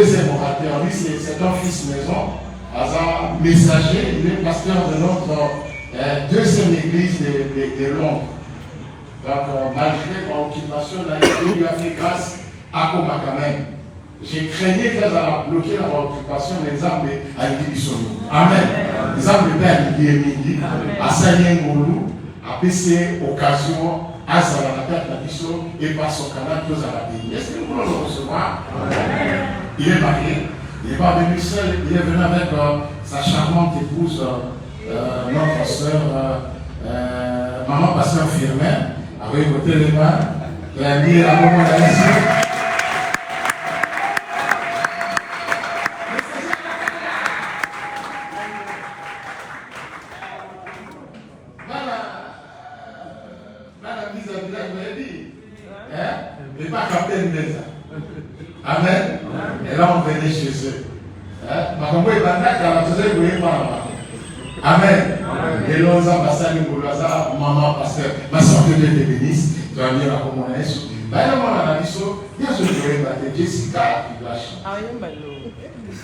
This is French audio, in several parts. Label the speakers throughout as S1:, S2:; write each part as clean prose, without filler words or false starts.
S1: deuxième orateur, lui, c'est un fils maison, un messager, il est pasteur de notre deuxième église de Londres. Donc, malgré mon occupation, Dieu lui a fait grâce à Koma quand même. J'ai craigné qu'elle allait bloquer la occupation des armes à l'Église. Amen. Les armes de Père Midi, à Sayen-Goulou, à PC, occasion, à Zalanakat, la Bisso, et par son canal, tous à la pays. Est-ce que nous pouvons le recevoir? Il est marié, il n'est pas venu seul, il est venu avec sa charmante épouse, notre soeur, maman pasteur Firmin, avec le téléphone, qui a dit à moment d'aller. Amen. Et là, on venait chez eux. Amen. Et là, on a maman, pasteur, ma soeur, que Dieu te bénisse. Tu vas venir à commander. Jessica,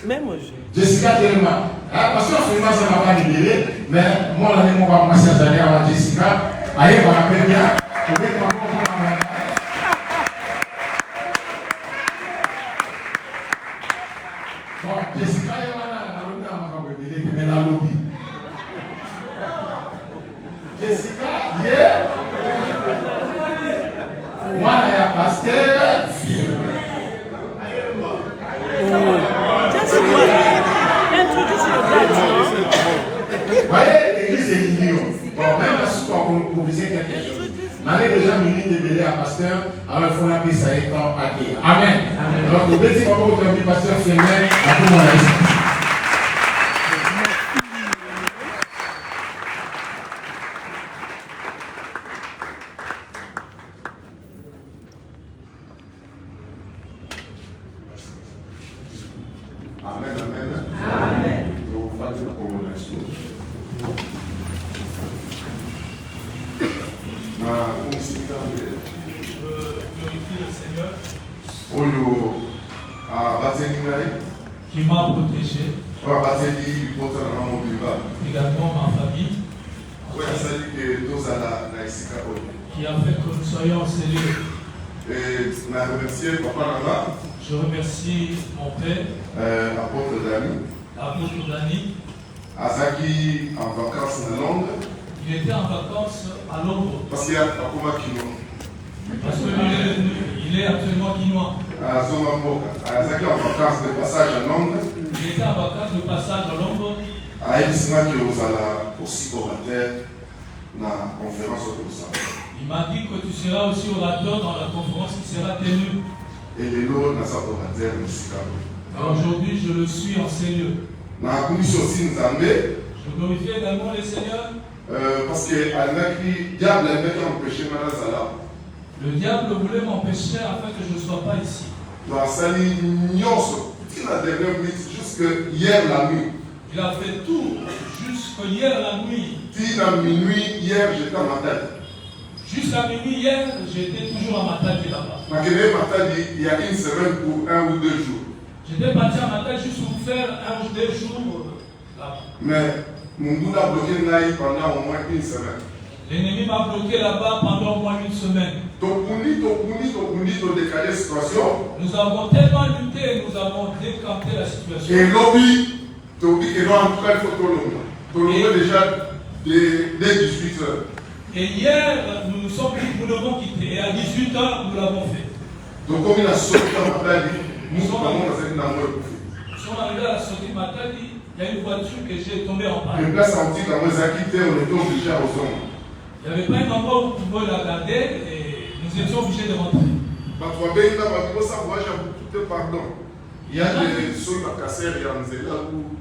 S2: même
S1: Jessica, parce que finalement, ça m'a pas libéré, mais moi, là, on va commencer à aller à Jessica. Allez, on va appeler bien. Jessica, Jessica, moi, je suis pasteur. Voyez, l'église est million. Bon, même si on visait quelque chose. Malgré déjà minutes de délai à pasteur, alors il faut l'appeler ça étant acquis. Amen. Alors, le deuxième moment où tu as pasteur Firmin, à tout le monde.
S3: Qui m'a protégé, également ma famille, qui a fait que nous soyons scellés. Je remercie mon père, apôtre Dani.
S4: Azaki en vacances à Londres.
S3: Il était en vacances à Londres.
S4: Parce qu'il y a Akuma Kino.
S3: Parce qu'il est actuellement quinois.
S4: Azaki en vacances de passage à Londres.
S3: Il était en vacances de passage à Londres. Il m'a dit que tu seras aussi orateur dans la conférence qui sera tenue.
S4: Et
S3: aujourd'hui, je le suis en ces lieux. Je glorifie également les seigneurs.
S4: Parce que le diable empêché
S3: le diable voulait m'empêcher afin que je ne sois pas ici.
S4: Jusque hier la nuit.
S3: Il a fait tout jusqu'à hier la nuit.
S4: Minuit, hier j'étais à Matadi.
S3: Jusqu'à minuit hier, j'étais toujours à Matadi là-bas.
S4: Il y a une semaine pour 1 ou 2 jours.
S3: J'étais parti à Matadi juste pour faire 1 ou 2 jours là-bas.
S4: Mais Mungu a bloqué Naï pendant au moins une semaine.
S3: L'ennemi m'a bloqué là-bas pendant au moins une semaine. Nous avons tellement lutté, nous avons décanté la situation.
S4: Et lobby, déjà dès 18h.
S3: Et hier, nous nous sommes dit que nous devons quitter. Et à 18h, nous l'avons fait.
S4: Donc, comme il a sauté à Matadi, nous sommes
S3: arrivés à la sortie de Matadi. Il y a une voiture que j'ai tombée en panne.
S4: Les places antiques, on était obligés à rejoindre.
S3: Il n'y avait pas un endroit où vous pouvez la garder et nous étions obligés de rentrer.
S4: Il y a des choses à casser et en zéla où.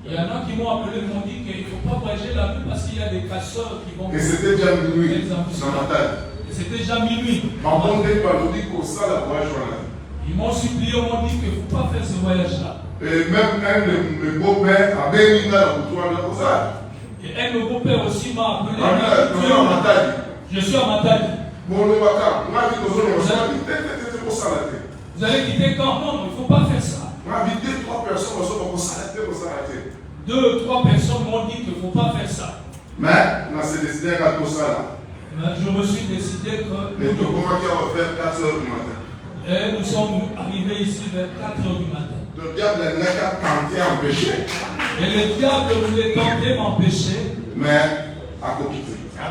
S3: Il y en a qui m'ont appelé et m'ont dit qu'il ne faut pas voyager la rue parce qu'il y a des casseurs qui vont.
S4: Et c'était déjà minuit.
S3: C'était déjà minuit. Ils m'ont supplié, m'ont dit qu'il ne faut pas faire ce voyage-là.
S4: Et même un de mes beaux-pères a béni là où toi là.
S3: Et un de mes beaux-pères aussi m'a appelé. Je suis à Matadi. Vous allez quitter quand? Non, il ne faut pas faire ça.
S4: Ma vie, 2-3 personnes vont s'arrêter.
S3: 2 ou 3 personnes m'ont dit qu'il ne faut pas faire ça.
S4: Mais on s'est décidé à tout ça là.
S3: Mais je me suis décidé que
S4: Les documents qui ont fait 4 heures du matin.
S3: et nous sommes arrivés ici vers 4 heures du matin.
S4: Le diable n'a qu'à tenter à empêcher.
S3: Et le diable voulait tenter m'empêcher.
S4: Mais à coquiller.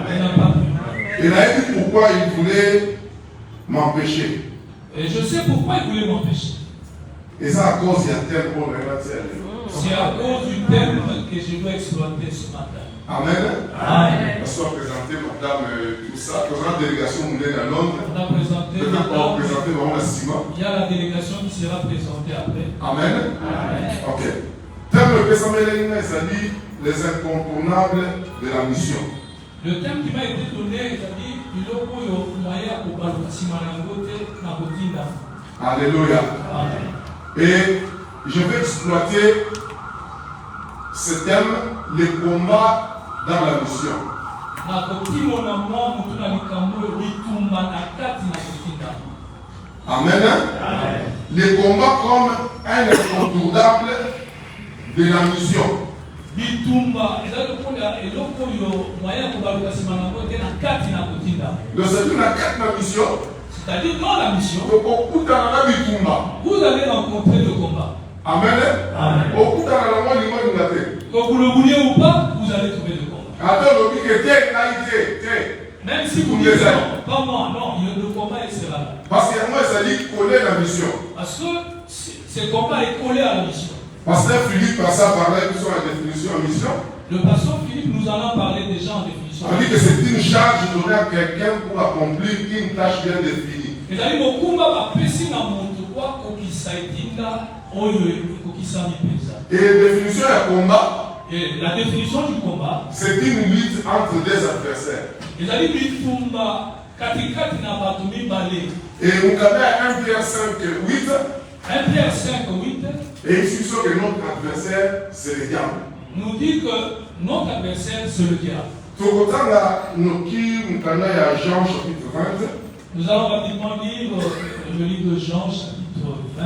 S3: Il n'a pas pu.
S4: Il a dit pourquoi il voulait m'empêcher.
S3: Et je sais pourquoi il voulait m'empêcher.
S4: Et ça à cause d'un thème pour le
S3: C'est à cause du thème que je dois exploiter ce matin.
S4: Amen.
S3: Amen.
S4: On soit présenté madame tout ça, présente délégation mondiale à Londres.
S3: On a présenté
S4: Peut-être qu'on va
S3: madame.
S4: présenter vraiment le ciment.
S3: Il y a la délégation qui sera présentée après.
S4: Amen.
S3: Amen.
S4: Ok. Thème le président Mélène, c'est-à-dire les incontournables de la mission.
S3: Le thème qui m'a été donné, c'est-à-dire biloko yo moyen pour balukasima na ngote na kotinda.
S4: Alléluia.
S3: Amen.
S4: Et je vais exploiter ce thème, les combats dans la mission.
S3: Na kotimo na mwa mutu na likambo litumba na kati na kotinda.
S4: Amen.
S3: Amen.
S4: Les combats comme un incontournable de la mission.
S3: Bitumba eza lokola eloko yo moyen pour balukasima na ngote na kati na kotinda.
S4: Le Seigneur n'a qu'à mission.
S3: C'est-à-dire dans la mission,
S4: Donc, au bout d'un bitumba.
S3: vous allez rencontrer le combat.
S4: Amen.
S3: Amen.
S4: Au bout d'un moment, il m'a dit,
S3: Que vous le vouliez ou pas, vous allez trouver le combat.
S4: attends, le but que t'es.
S3: Même si vous dites non, pas moi, non, le combat il sera là.
S4: Parce que moi, ça dit coller la mission.
S3: Parce que ce combat est collé à la mission.
S4: Pasteur Philippe a ça parlé sur la définition en mission.
S3: Le pasteur Philippe nous en a parlé déjà en définition.
S4: On dit que c'est une charge donnée à quelqu'un pour accomplir une tâche bien définie.
S3: C'est-à-dire que le combat va passer dans mon quoi, kokisa itinda, oyo, kokisa mipeza.
S4: Et la définition du combat,
S3: Et la définition du combat,
S4: c'est une lutte entre deux adversaires.
S3: c'est-à-dire bitumba katikati na bato mibale.
S4: Et on connaît 1 Pierre 5, 8.
S3: 1 Pierre 5, 8.
S4: Et il suffit que notre adversaire, c'est le diable.
S3: Nous dit que notre adversaire, c'est le diable.
S4: Tout autant là, nous qui nous connaissons à Jean chapitre 20.
S3: Nous allons rapidement lire le livre de Jean, chapitre 20,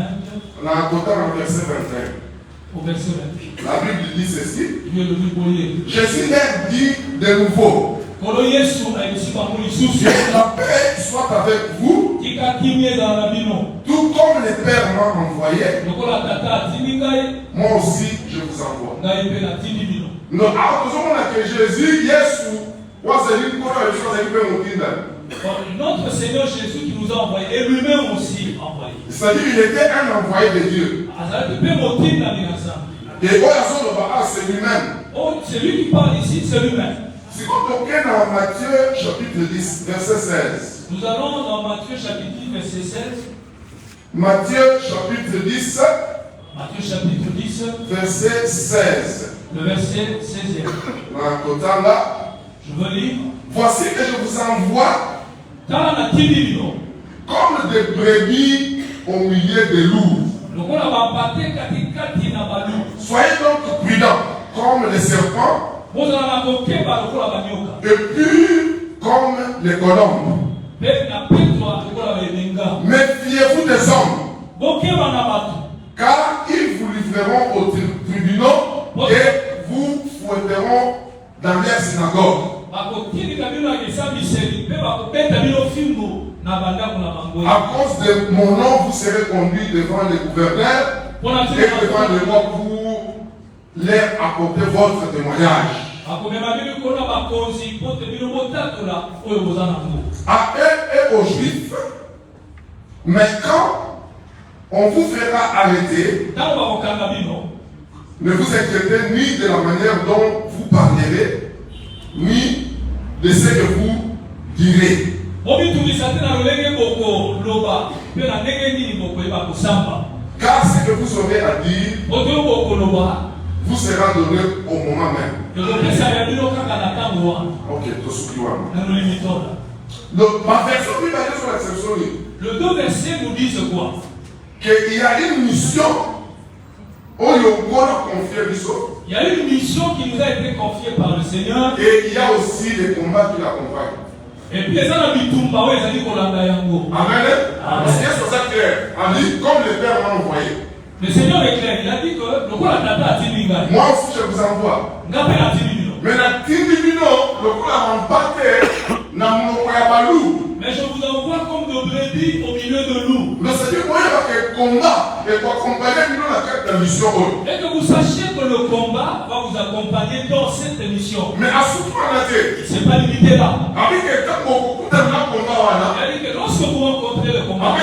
S4: On a un côté en verset 21.
S3: au verset 28.
S4: La Bible dit ceci.
S3: Je vais le lire.
S4: Jésus leur dit de nouveau,
S3: Kolo Yesu alimsiba muli susu.
S4: que la paix soit avec vous,
S3: Tika kimye dans la bino.
S4: tout comme le Père m'a envoyé,
S3: Lokola tata atindi ngai,
S4: moi aussi je vous envoie.
S3: ngai pe natindi bino.
S4: Nous avons que Jésus, Yesu,
S3: Notre Seigneur Jésus qui nous a envoyés, et lui-même aussi envoyé.
S4: c'est-à-dire qu'il était un envoyé de Dieu. Et c'est lui-même.
S3: Oh, c'est lui qui parle ici, c'est lui-même.
S4: Si on tourne dans Matthieu chapitre 10, verset 16.
S3: Nous allons dans Matthieu chapitre 10, verset 16.
S4: Matthieu chapitre 10.
S3: Matthieu chapitre 10,
S4: verset 16.
S3: Le verset 16e. Je veux lire.
S4: Voici que je vous envoie comme des brebis au milieu des loups. Soyez donc prudents comme les serpents et purs comme les colombes. Méfiez-vous des hommes, car ils vous livreront aux tribunaux et vous fouetteront dans les synagogues. À cause de mon nom, vous serez conduits devant les gouverneurs et devant les rois pour leur apporter votre témoignage. À eux et aux Juifs, mais quand on vous fera arrêter, ne vous inquiétez ni de la manière dont vous parlerez, ni de ce que vous direz. Car ce que vous aurez à dire vous sera donné au moment même. Ok, ma version lui va dire sur l'exception.
S3: Le deux versets nous disent quoi?
S4: Qu'il y a une mission.
S3: Il y a une mission qui nous a été confiée par le Seigneur.
S4: Et il y a aussi les combats qui l'accompagnent.
S3: Et puis les gens qui tombent, ils ont dit qu'on l'a.
S4: Amen. C'est pour ça que on dit comme le Père m'a envoyé.
S3: Le Seigneur est clair, il a dit que le roi a dit
S4: moi aussi je vous envoie. Mais la Tindibino, le roi a remporté na Mokoyabalou.
S3: Mais je vous envoie comme de brebis au milieu de loups.
S4: Le Seigneur, moi, il y a un combat et pour accompagner la mission.
S3: Et que vous sachiez que le combat va vous accompagner dans cette mission.
S4: Mais à ce point-là,
S3: c'est pas limité là.
S4: Avec beaucoup de combat,
S3: c'est-à-dire que lorsque vous rencontrez le combat, nous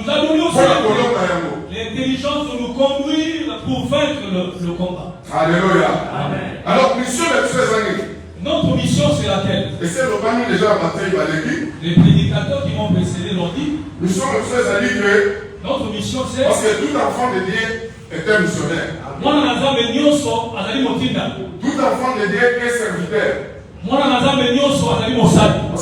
S3: a donné aussi l'intelligence de nous conduire pour vaincre le combat.
S4: Alléluia.
S3: Amen.
S4: Alors, mission de ces années.
S3: Notre mission, c'est laquelle?
S4: Et c'est le panneau déjà à bataille par l'équipe.
S3: Les prédicateurs qui m'ont précédé l'ont dit.
S4: Mission de ces années que.
S3: Notre mission, c'est.
S4: Parce que tout enfant de Dieu est un missionnaire. Tout enfant de Dieu est serviteur. Parce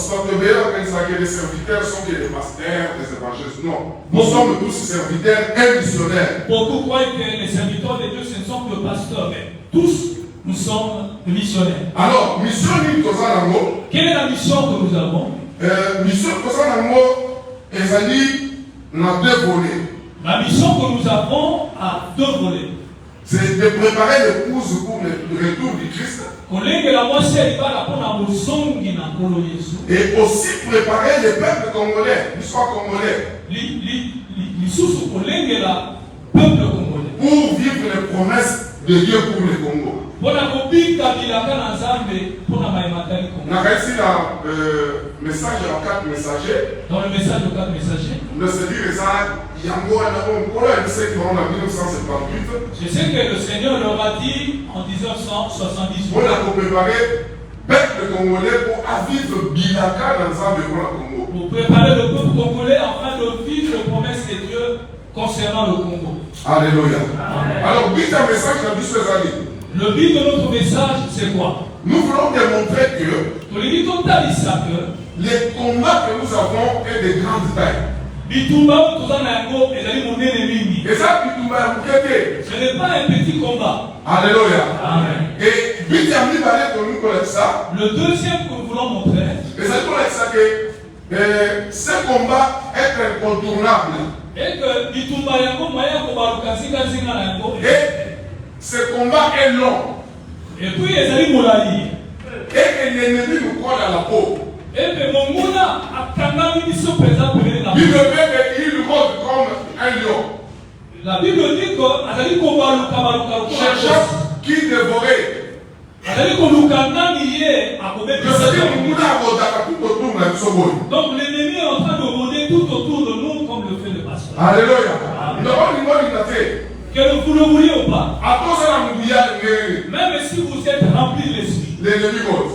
S4: que les serviteurs sont des pasteurs, des évangélistes. Non. Nous sommes tous serviteurs et missionnaires.
S3: Beaucoup croient que les serviteurs de Dieu, ce ne sont que pasteurs, mais tous. Nous sommes des missionnaires.
S4: Alors, mission
S3: quelle est la mission que nous avons?
S4: Mission n'a deux volets.
S3: La mission que nous avons a deux volets.
S4: C'est de préparer l'épouse pour le retour du Christ. Et aussi préparer le peuple congolais, l'histoire congolais. Pour vivre les promesses de Dieu pour le Congo. On a ici message à 4 messagers.
S3: Dans le message de 4 messagers.
S4: Le Seigneur je
S3: sais que le Seigneur leur a dit en 1978.
S4: On a préparé le peuple congolais pour vivre Bilaka dans le Congo.
S3: Pour préparer le peuple congolais afin de vivre les promesses de Dieu concernant le Congo.
S4: Alléluia. Alors, but un message dans ces années.
S3: Le but de notre message, c'est quoi?
S4: Nous voulons démontrer que les combats que nous avons est de grande taille.
S3: Et ça, ce n'est pas un petit combat.
S4: Alléluia.
S3: Amen.
S4: Et
S3: le deuxième que nous voulons montrer,
S4: que ce combat est incontournable.
S3: Et que
S4: ce combat est long.
S3: Et puis les amis Moulaï.
S4: Et que l'ennemi nous colle à la peau.
S3: Et que mon mouna a quand même se présente pour les
S4: il rôde comme un lion.
S3: La Bible dit que
S4: cherchant qui dévorait.
S3: Donc l'ennemi est en train de rôder tout autour de nous comme le fait le pasteur.
S4: Alléluia.
S3: Que vous le vouliez ou pas.
S4: Même
S3: si vous êtes rempli de l'esprit.
S4: L'ennemi rôde.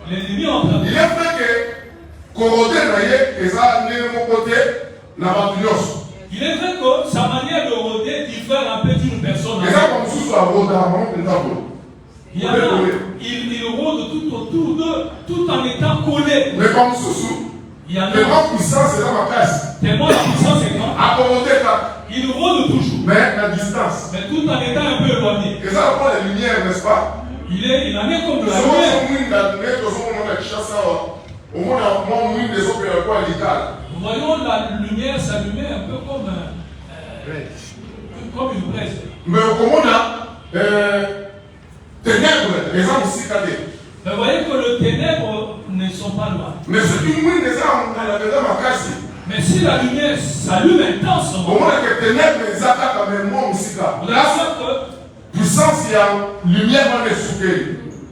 S3: L'ennemi est en train de.
S4: Il est vrai que corroder et ça n'est mon côté n'a pas de l'os.
S3: Il est vrai que sa manière de rôder diffère un peu d'une personne.
S4: Et ça comme sous soit rôde avant une table.
S3: Il rôde tout autour d'eux, tout en étant collé.
S4: Mais comme sous,
S3: il y a
S4: tellement puissance est dans ma place.
S3: Tellement la puissance est grande.
S4: À corroder là.
S3: Il rôde toujours.
S4: Mais la distance.
S3: Mais tout en étant un peu éloigné.
S4: Et ça prend la lumière, n'est-ce pas?
S3: Il en est comme de la lumière. Nous voyons la lumière s'allumer un peu comme une braise.
S4: Mais comment on a ténèbres, les gens aussi cadés.
S3: Vous voyez que les ténèbres ne sont pas loin.
S4: Mais c'est une mouille des gens à la maison ma casse.
S3: Mais si la lumière s'allume intensement,
S4: comment les ténèbres les attaquent à même moi aussi là.
S3: Vous savez que
S4: puissance il y a lumière dans les souquets.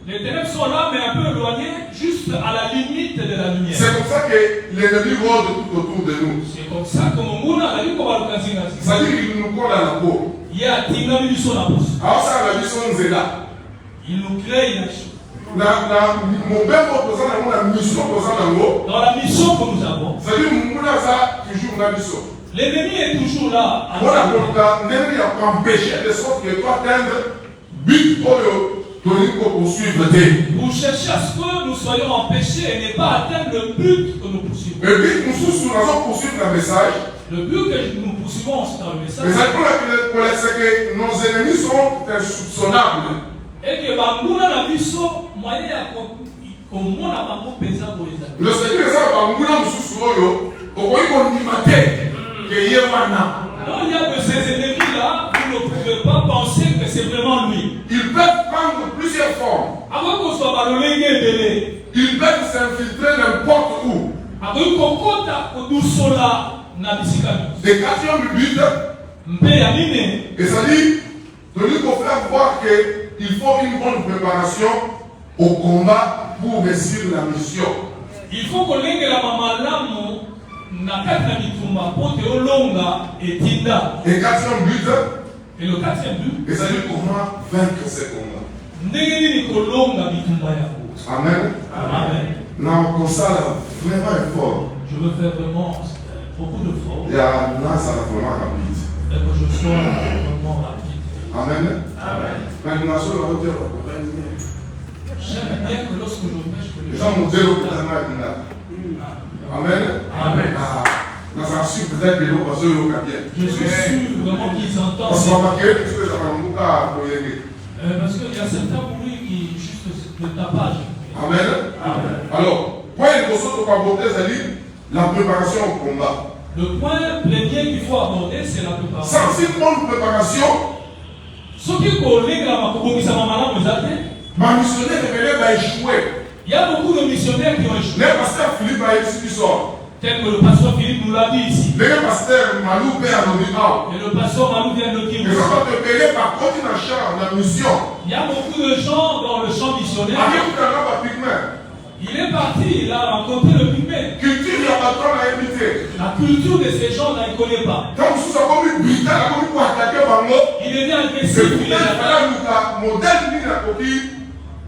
S3: Les ténèbres sont là mais un peu éloignées, juste à la limite de la lumière.
S4: C'est comme ça que l'ennemi rôde tout autour de nous.
S3: C'est comme ça que mon mouna a dit qu'on va le casser.
S4: Ça dit qu'il nous colle à la peau.
S3: Il y a Tingami du son à pousse.
S4: Alors ça la mission c'est là.
S3: Il nous crée une action.
S4: Mon père représente la mission
S3: dans la mission que nous avons.
S4: C'est-à-dire toujours la mission.
S3: L'ennemi est toujours là.
S4: L'ennemi a empêché de sorte que tu atteindre but pour poursuivre.
S3: Vous cherchez à ce que nous soyons empêchés et ne pas atteindre le but que nous poursuivons.
S4: Le but nous allons poursuivre le message.
S3: Le but que nous poursuivons dans le message.
S4: C'est que nos ennemis sont insoupçonnables.
S3: Et que Banguna na biso moyen ya komona bango penza boyeza.
S4: Le Seigneur ça Banguna mususu oyo okoyi kondima te ke ye wana.
S3: Alors il y a de ces ennemis-là, vous ne pouvez pas penser que c'est vraiment lui.
S4: Ils peuvent prendre plusieurs formes.
S3: Avant qu'on soit ballonné, belé.
S4: Ils peuvent s'infiltrer n'importe où.
S3: Avant qu'on compte au douce-là,
S4: Des questions du but. Et ça dit, de lui faire voir qu'il faut une bonne préparation au combat pour réussir la mission.
S3: Il faut qu'on ait la maman l'amour. Et
S4: et quatrième but.
S3: Et le quatrième but.
S4: Et ça dit comment vaincre ces combats. Amen.
S3: Amen.
S4: Non, comme ça, vraiment fort.
S3: Je veux faire vraiment beaucoup de force.
S4: Il y a là, ça va vraiment rapide.
S3: Et que je sois vraiment rapide.
S4: Amen.
S3: Amen.
S4: Maintenant, sur la hauteur,
S3: j'aime bien que lorsque je pêche, que les
S4: gens
S3: gens
S4: me disent au là. Amen.
S3: Amen.
S4: Dans un sûr peut-être que l'eau va se bien.
S3: Je suis sûr vraiment qu'ils entendent.
S4: Parce qu'on va marquer, parce que ça va nous faire.
S3: Parce qu'il y a certains bruits qui juste le tapage.
S4: Amen.
S3: Amen.
S4: Alors, point de saut pour aborder, c'est-à-dire la préparation au combat.
S3: Le point premier qu'il faut aborder, c'est la préparation.
S4: Sans une bonne préparation,
S3: ce qui collègue la
S4: ma missionnaire va échouer.
S3: Il y a beaucoup de missionnaires qui ont échoué.
S4: Le pasteur Philippe a ici qui sort.
S3: Tel que le pasteur Philippe nous l'a dit ici.
S4: Le pasteur Malou Père a
S3: et le pasteur Malou vient de dire.
S4: Ils sont te payer par contre dans le champ, la mission.
S3: Il y a beaucoup de gens dans le champ missionnaire. Il est parti, il a rencontré le pygmée.
S4: Culture, il y a pas de temps à inviter.
S3: La culture de ces gens-là, il ne connaît pas.
S4: Donc, si ça comme une brutale, comme une attaquer Bango,
S3: il devient agressif.
S4: Il a modèle de la copie.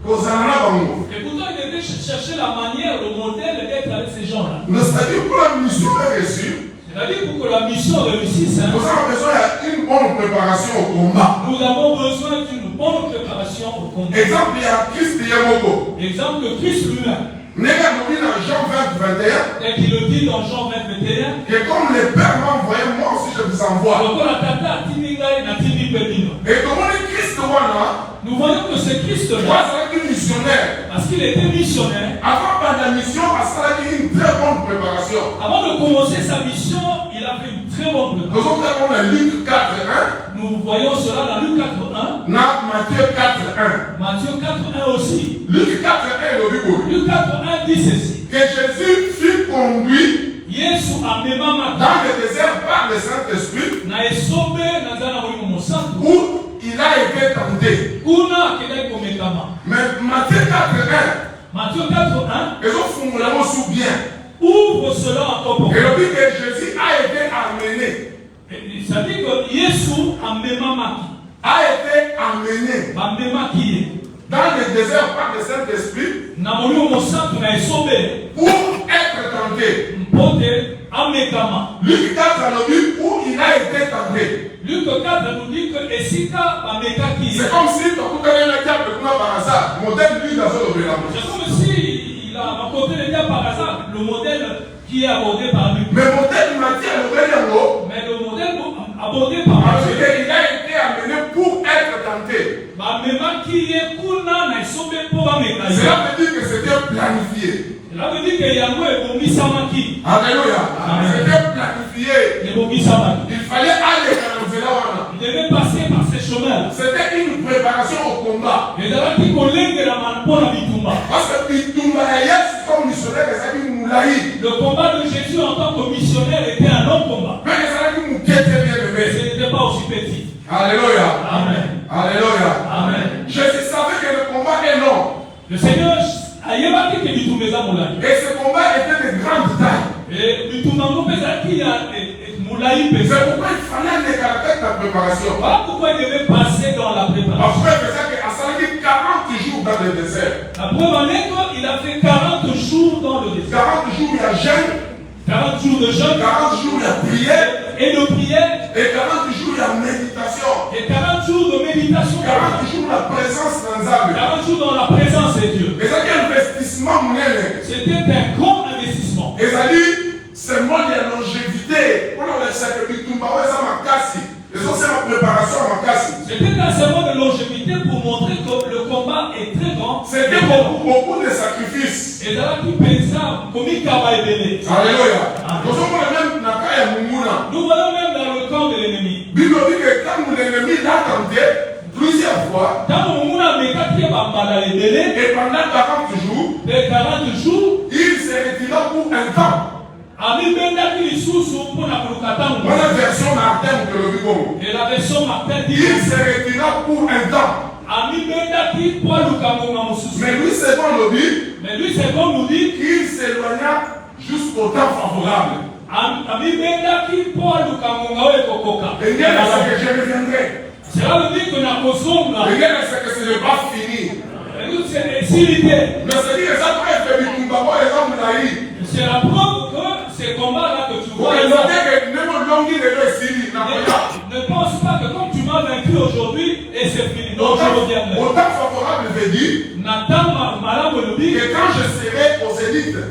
S4: Et
S3: pourtant, il devait chercher la manière, le modèle d'être avec ces gens-là.
S4: C'est-à-dire pour la mission réussir.
S3: C'est-à-dire pour que la mission réussisse.
S4: Nous avons besoin d'une bonne préparation au combat.
S3: Nous avons besoin d'une bonne préparation au combat.
S4: Exemple, il y a Christ Yamogo.
S3: Exemple de Christ lui-même.
S4: Nous avons dit dans Jean 20, 21.
S3: Et qu'il le dit dans Jean 20, 21.
S4: Que comme les pères m'ont envoyé, moi aussi je vous envoie. Et comment les Christ
S3: nous voyons que ce Christ-là,
S4: missionnaire.
S3: Parce qu'il était missionnaire.
S4: Avant la mission, il a eu une très bonne préparation.
S3: Avant de commencer sa mission, il a fait une très bonne préparation.
S4: Nous avons dans Luc 4, 1.
S3: Nous voyons cela dans Luc 4, 1.
S4: Matthieu 4, 1.
S3: Matthieu 4, 1 aussi.
S4: Luc 4, 1 le Bible.
S3: Luc 4, 1 dit ceci.
S4: Que Jésus fut conduit dans le désert par le Saint-Esprit. Où il a été tenté. Mais Matthieu 4, 1.
S3: Matthieu 4, 1.
S4: Ils ont vraiment sous bien.
S3: Ouvre cela encore pour
S4: Et le dit que Jésus a été amené.
S3: Ça dit que Jésus
S4: a été amené dans le désert par le Saint-Esprit pour être tenté. Luc 4 nous dit où il a été tenté.
S3: Luc 4 nous dit que
S4: c'est comme si tout par hasard. Modèle lui dans
S3: c'est comme si il a rencontré le diable par hasard. Le modèle qui est abordé par lui.
S4: Mais le modèle
S3: mais le modèle abordé par lui.
S4: Il a été amené pour être tenté. Cela veut dire que c'était planifié.
S3: Cela veut dire que Yahweh est Bomisamaki.
S4: Alléluia. C'était planifié. Il fallait aller dans le vélo.
S3: Il devait passer par ces chemins.
S4: C'était une préparation au combat. Parce que Bitumba est comme missionnaire,
S3: le combat de Jésus en tant que missionnaire était un long combat.
S4: Mais ce
S3: n'était pas aussi petit.
S4: Alléluia.
S3: Amen.
S4: Alléluia.
S3: Amen.
S4: Jésus savait que le combat est long.
S3: Le Seigneur a évoqué que
S4: et ce combat était de grande taille.
S3: Et
S4: c'est pourquoi il fallait des caractères de la préparation.
S3: Voilà pourquoi il devait passer dans la préparation.
S4: Après, il a 40 jours dans le désert.
S3: La preuve en est qu'il a fait 40 jours dans le désert.
S4: 40 jours il y a jeûne.
S3: 40 jours de jeûne.
S4: 40 jours il y a prière.
S3: Et de prière.
S4: Et 40 jours il y a méditation.
S3: Et 40 jours de méditation.
S4: 40 jours la présence dans l'âme.
S3: 40 jours dans la présence de Dieu.
S4: Et c'est un investissement.
S3: C'était un grand investissement.
S4: Et ça dit, c'est moi de la longévité. On a le sacrifice. C'est ma préparation à ma casse.
S3: C'était un serment de longévité pour montrer que le combat est très grand.
S4: C'était beaucoup de sacrifices.
S3: Et là, qui pensa, comme il
S4: Alléluia. Nous voyons même dans le camp de l'ennemi. Bible dit que quand l'ennemi l'a tenté plusieurs fois, et pendant 40 jours, il se retira pour un temps. Voilà la version Martin que le Bible.
S3: Et la version Martin dit
S4: il se retira pour un temps. Mais lui, c'est bon nous dit qu'il s'éloigna jusqu'au temps favorable. Et bien, c'est que je reviendrai.
S3: Cela veut dire que la
S4: Et bien, c'est que ce n'est pas fini. Mais c'est dire que ça peut être fait du combat, exemple là.
S3: C'est la preuve que ces combats-là que tu vois.
S4: Ne
S3: pense pas que comme tu m'as vaincu aujourd'hui, et c'est fini. Donc je reviendrai.
S4: Au temps favorable, veut dire que quand je serai aux élites,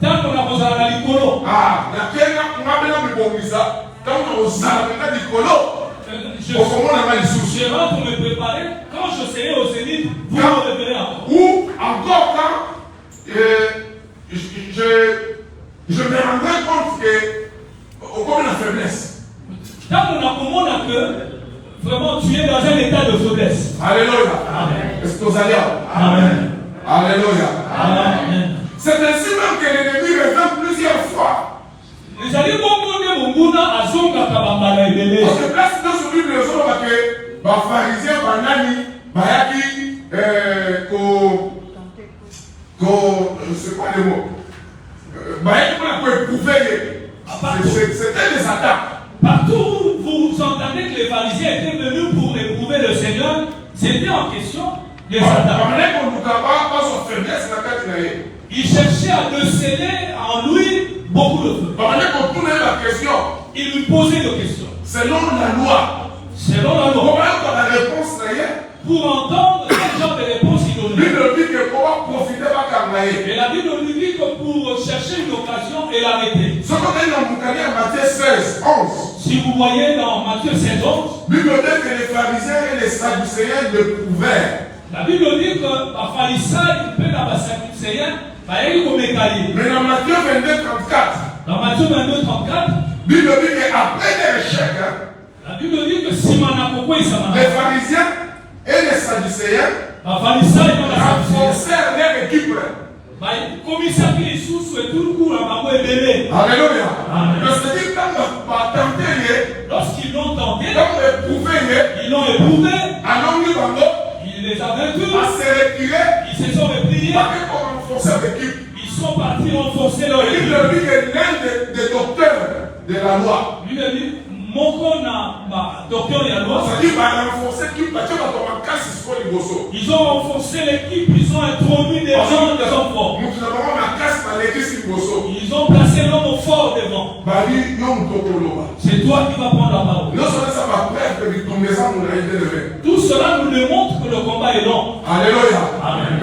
S3: tant qu'on a posé la licolo.
S4: Ah, la Kenya, on m'a bien mis ça. Quand on a la licolo,
S3: je rentre pour me préparer. Quand je serai aux élites, vous me reverrez encore.
S4: Ou encore quand je me rendrai compte que comme la faiblesse.
S3: Tant qu'on a que vraiment tu es dans un état de faiblesse.
S4: Alléluia.
S3: Amen.
S4: Est-ce que vous allez?
S3: Amen.
S4: Alléluia.
S3: Amen.
S4: C'est ainsi même que l'ennemi revient plusieurs fois.
S3: Les alliés vont monter mon bouna à son kakabambala et bébé.
S4: Parce que place dans ce livre, les gens que les pharisiens, banani, bayaki, c'est quoi le mot? Bayaki pour éprouver. C'était des attaques.
S3: Partout où vous entendez que les pharisiens étaient venus pour éprouver le Seigneur, c'était en question des attaques. Il cherchait à déceler en lui beaucoup de feu. Il lui posait des questions.
S4: Selon la loi.
S3: Selon la loi. Pour entendre quel genre de réponse il donnait. Et la Bible nous dit que pour chercher une occasion et l'arrêter. Si vous voyez dans Matthieu 16, 11,
S4: Bible dit que les pharisiens et les sadducéens le prouvèrent.
S3: La Bible dit que les pharisiens et les sadducéens,
S4: mais dans Matthieu 22, 34,
S3: dans Matthieu 22, 34,
S4: Bible dit qu'après les échecs,
S3: la Bible dit que si
S4: les pharisiens et les sadducéens renforcèrent leur équipe. Alléluia. C'est-à-dire
S3: lorsqu'ils l'ont tenté,
S4: ils
S3: l'ont éprouvé,
S4: il
S3: les a vaincus,
S4: à se retirer,
S3: ils se sont repliés,
S4: pour renforcer l'équipe.
S3: ils sont partis renforcer leur équipe.
S4: Il dit que l'un des docteurs de la loi,
S3: lui a dit, mon docteur et la loi, ils ont renforcé l'équipe, ils ont introduit des gens forts. Ils ont placé l'homme fort devant. C'est toi qui vas prendre la parole. Tout cela nous démontre que le combat est long.
S4: Alléluia.
S3: Amen.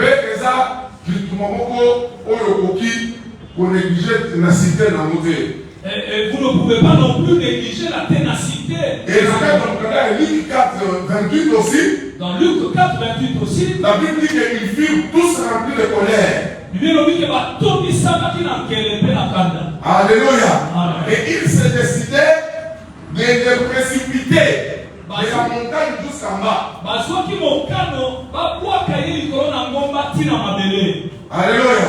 S3: Et vous ne pouvez pas non plus négliger la ténacité.
S4: Et dans Luc 4, 28 aussi,
S3: dans Luc 4, 28 aussi,
S4: la Bible dit qu'ils furent tous remplis de colère. Alléluia. Et ils se décidaient de les précipiter de la montagne jusqu'en bas. Alléluia.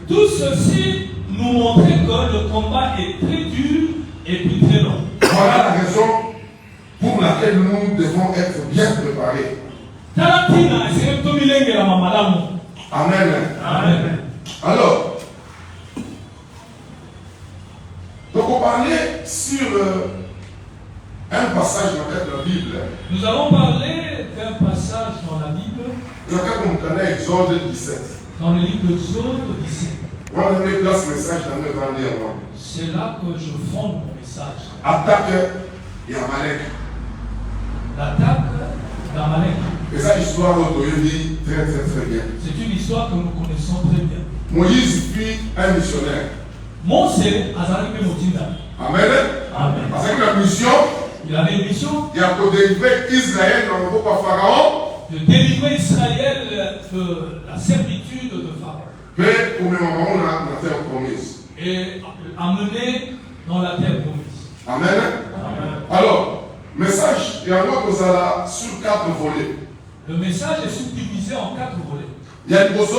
S3: Tout ceci nous montrait que le combat est très dur et puis très long.
S4: Voilà la raison pour laquelle nous devons être bien préparés. Amen.
S3: Amen.
S4: Alors, donc on parlait sur un passage dans la Bible.
S3: Nous allons parler d'un passage dans la Bible.
S4: Exode 17.
S3: Dans le livre d'Exode 17. C'est là que je fonde mon message.
S4: Attaque Yamalek.
S3: L'attaque d'Amalek.
S4: Et ça, histoire dit très très très bien.
S3: C'est une histoire que nous connaissons très bien.
S4: Moïse fut un missionnaire.
S3: Mose Azari Motinda.
S4: Amen.
S3: Amen.
S4: Parce que la mission,
S3: il avait une mission.
S4: Il a délivré Israël dans le peuple Pharaon.
S3: De délivrer Israël de la servitude de Pharaon.
S4: Mais pour le moment, on a fait une promesse.
S3: et amenés dans la terre promise.
S4: Amen. Alors, message, il y a un autre sur 4 volets.
S3: Le message est subdivisé en 4 volets.
S4: Il y a une chose,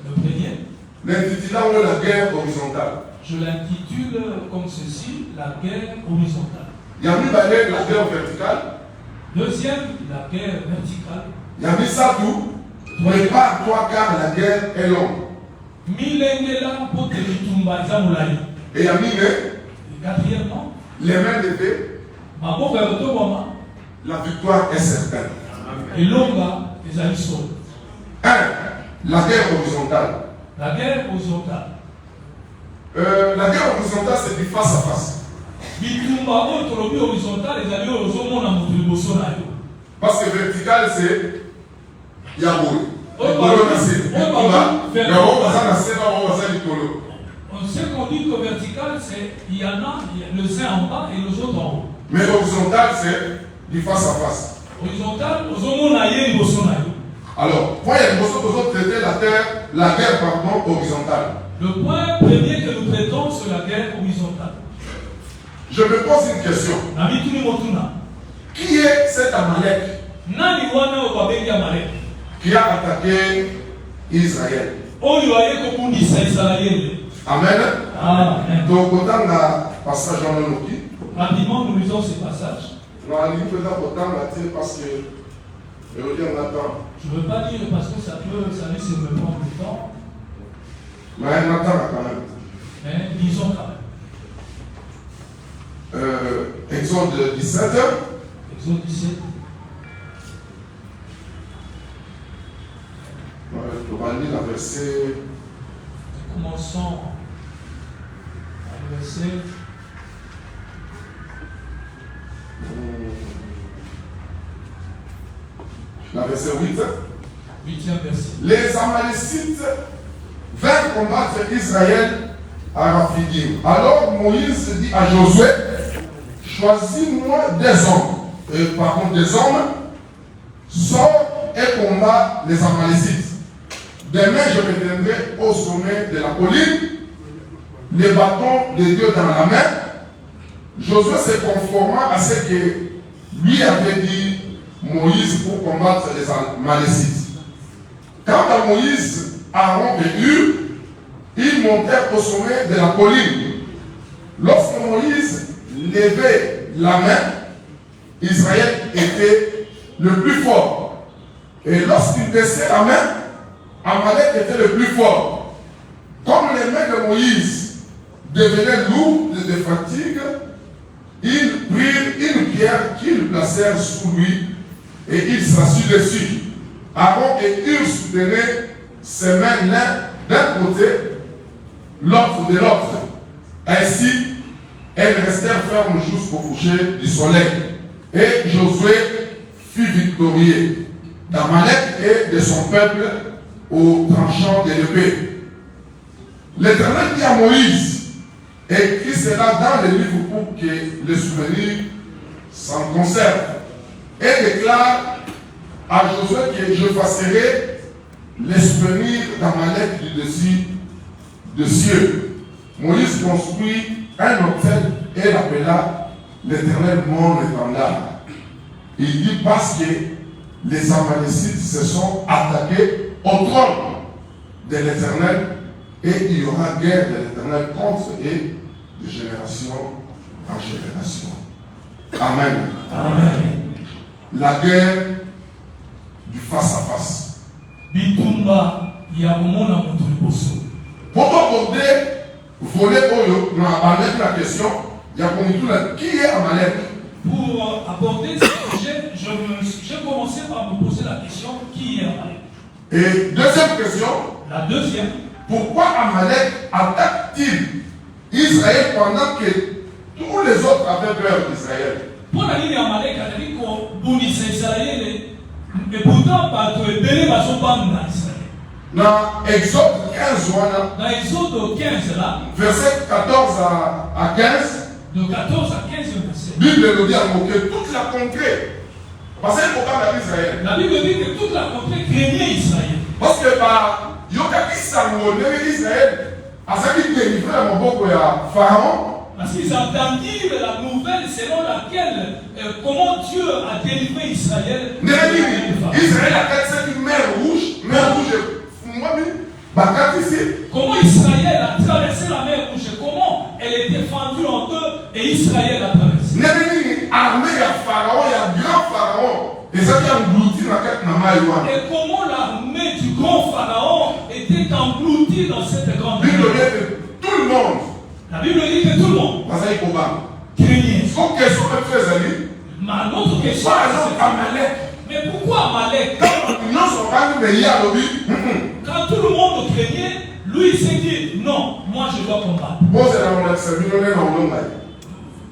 S3: le premier,
S4: l'intitulant la guerre horizontale.
S3: Je l'intitule comme ceci, la guerre horizontale.
S4: Il y a mis la guerre verticale.
S3: Deuxième, la guerre verticale.
S4: Il y a mis ça tout. Prépare-toi car la guerre est longue. Et il y a mis
S3: quatrièmement,
S4: les mains levées. La victoire est certaine.
S3: Et longa, les alisons.
S4: 1. La guerre horizontale.
S3: La guerre horizontale.
S4: La guerre horizontale, c'est du face à face. Parce que vertical, c'est Yaboui.
S3: On sait qu'on dit que vertical, c'est il y en a le sein en bas et les autres en haut.
S4: Mais horizontal, c'est du face à face.
S3: Horizontal, alors,
S4: point traiter la guerre horizontale.
S3: Le point premier que nous traitons, c'est la guerre horizontale.
S4: Je me pose une question. Qui est cet Amalek qui a attaqué Israël? Amen. Donc, autant le passage en Anoki.
S3: Rapidement, nous lisons ces passages.
S4: Non, parce que je ne
S3: veux pas dire parce que ça risque de me prendre du temps.
S4: Mais on attend quand même.
S3: Mais disons quand même.
S4: Exode 17.
S3: Exode 17.
S4: On va lire la verset.
S3: Commençons à verset.
S4: La verset 8.
S3: 8e verset.
S4: Les Amalécites vinrent combattre Israël à Raphidim. Alors Moïse dit à Josué, choisis-moi des hommes, sors et combat les Amalécites. Demain je me tiendrai au sommet de la colline, les bâtons de Dieu dans la main. Josué se conforma à ce que lui avait dit Moïse pour combattre les Amalécites. Quant à Moïse, Aaron et Hur, ils montèrent au sommet de la colline. Lorsque Moïse levait la main, Israël était le plus fort. Et lorsqu'il baissait la main, Amalek était le plus fort. Comme les mains de Moïse devenaient lourdes de fatigue, ils prirent une pierre qu'ils placèrent sous lui et il s'assit dessus. Aaron et Hur soutenaient ses mains l'un d'un côté, l'autre de l'autre. Ainsi, elles restèrent fermes jusqu'au coucher du soleil. Et Josué fut victorieux d'Amalek et de son peuple au tranchant de l'épée. L'Éternel dit à Moïse, écris cela dans le livre pour que les souvenirs s'en conservent. Et déclare à Josué que je fasserai les souvenirs d'Amalek du dessus de cieux. Moïse construit un autel et l'appela l'Éternel mon étendard. Il dit parce que les Amalécites se sont attaqués au trône de l'Éternel et il y aura guerre de l'Éternel contre eux de génération en génération. Amen.
S3: Amen.
S4: La guerre du face à face. Pour aborder voler Oyo, on va mettre la question, il y a qui est Amalek?
S3: Pour aborder ce sujet, j'ai commencé par me poser la question, qui est Amalek?
S4: Et deuxième question.
S3: La deuxième.
S4: Pourquoi Amalek attaque-t-il Israël pendant que tous les autres avaient peur d'Israël?
S3: Pour la ligne Amalek, a dit qu'on bounissait Israël, mais pourtant, ils sont pas en Israël.
S4: Dans Exode 15,
S3: dans Exode 15, là,
S4: verset 14 à 15,
S3: de 14 à 15 versets,
S4: la Bible nous dit que toute la contrée, parce qu'il faut pas Israël.
S3: La Bible dit que toute la contrée craignait Israël.
S4: Parce que Yokaki Sango, Israël,
S3: Parce qu'ils entendirent la nouvelle selon laquelle comment Dieu a délivré Israël.
S4: Israël a une mer rouge,
S3: comment Israël a traversé la mer rouge, comment elle était fendue en deux et Israël a traversé.
S4: Armée, il y a Pharaon, il y a grand Pharaon. Et
S3: comment l'armée du grand Pharaon était engloutie dans cette grande mer.
S4: Tout le monde.
S3: La Bible dit que tout le monde craignait. Ma autre question, mais pourquoi Amalek? Quand tout le monde craignait, lui il s'est dit non, moi je dois combattre.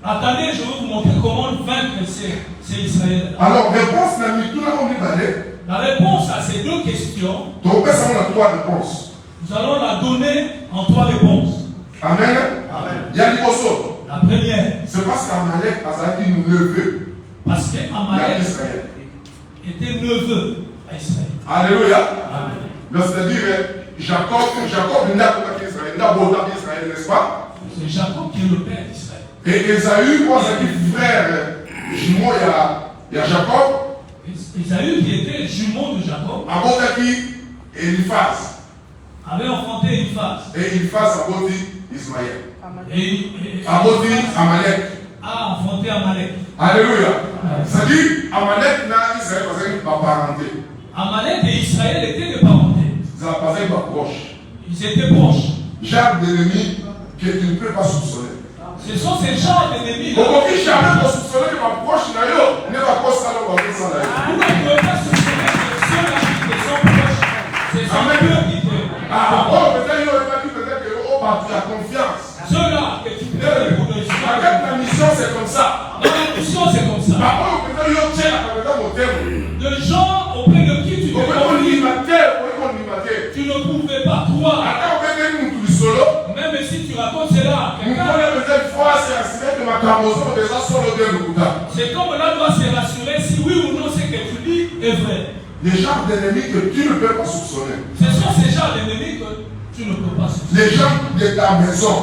S3: Attendez, je vais vous montrer comment vaincre ces Israéliens.
S4: Alors, réponse
S3: la réponse à ces deux questions, nous allons la donner en trois réponses.
S4: Amen.
S3: La première,
S4: c'est parce qu'Amalek a été neveu.
S3: Parce qu'Amalek était neveu à Israël.
S4: Alléluia. C'est-à-dire, Jacob n'a pas d'Israël, n'a pas d'Israël, n'est-ce pas?
S3: C'est Jacob qui est le père d'Israël.
S4: Et Esaü, moi, c'est frère jumeau, il y a Jacob.
S3: Esaü qui était jumeau de Jacob.
S4: Abotaki et Eliphaz.
S3: Avait enfanté Eliphaz.
S4: Et Eliphaz a aboti Ismaël.
S3: Aboti
S4: Amalek.
S3: A enfanté Amalek.
S4: Alléluia. C'est-à-dire, Amalek n'a Israël pas parenté.
S3: Amalek et Israël étaient des parentés.
S4: Ils étaient proches.
S3: Ils étaient proches.
S4: Genre d'ennemis que tu ne peux pas soupçonner.
S3: Ce sont ces genres d'ennemis.
S4: Vous ne pouvez jamais soupçonner que ma proche n'est pas proche ça. Vous ne
S3: pouvez pas soupçonner que ceux-là qui sont proches, c'est ça qui te.
S4: Peut-être tu as confiance.
S3: Ceux-là que tu peux pour le
S4: la mission, c'est comme ça.
S3: Dans la mission, c'est comme ça. De gens auprès de qui tu te confie. Tu ne pouvais pas croire. Même si tu racontes cela à quelqu'un. C'est comme là doit se rassurer si oui ou non ce que tu dis est vrai.
S4: Les gens d'ennemis que tu ne peux pas soupçonner.
S3: Ce sont ces gens d'ennemis que tu ne peux pas soupçonner.
S4: Les gens de ta maison.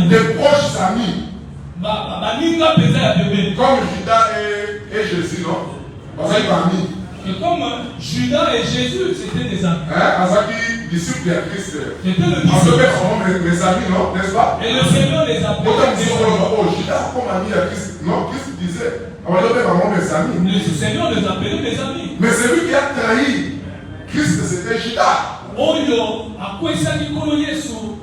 S4: Des proches amis. Comme Judas et Jésus, non? Parce qu'ils sont amis.
S3: Et comme Judas et Jésus, c'était des amis.
S4: Azaki, disciple de Christ.
S3: C'était le disciple.
S4: Mes amis, non? N'est-ce pas?
S3: Et le Seigneur les appelait.
S4: Judas comme ami à Christ. Non, Christ disait. Mes amis.
S3: Le Seigneur les appelait des amis.
S4: Mais celui qui a trahi Christ, c'était Judas.
S3: Oyo, à quoi ça dit qu'on y est sous?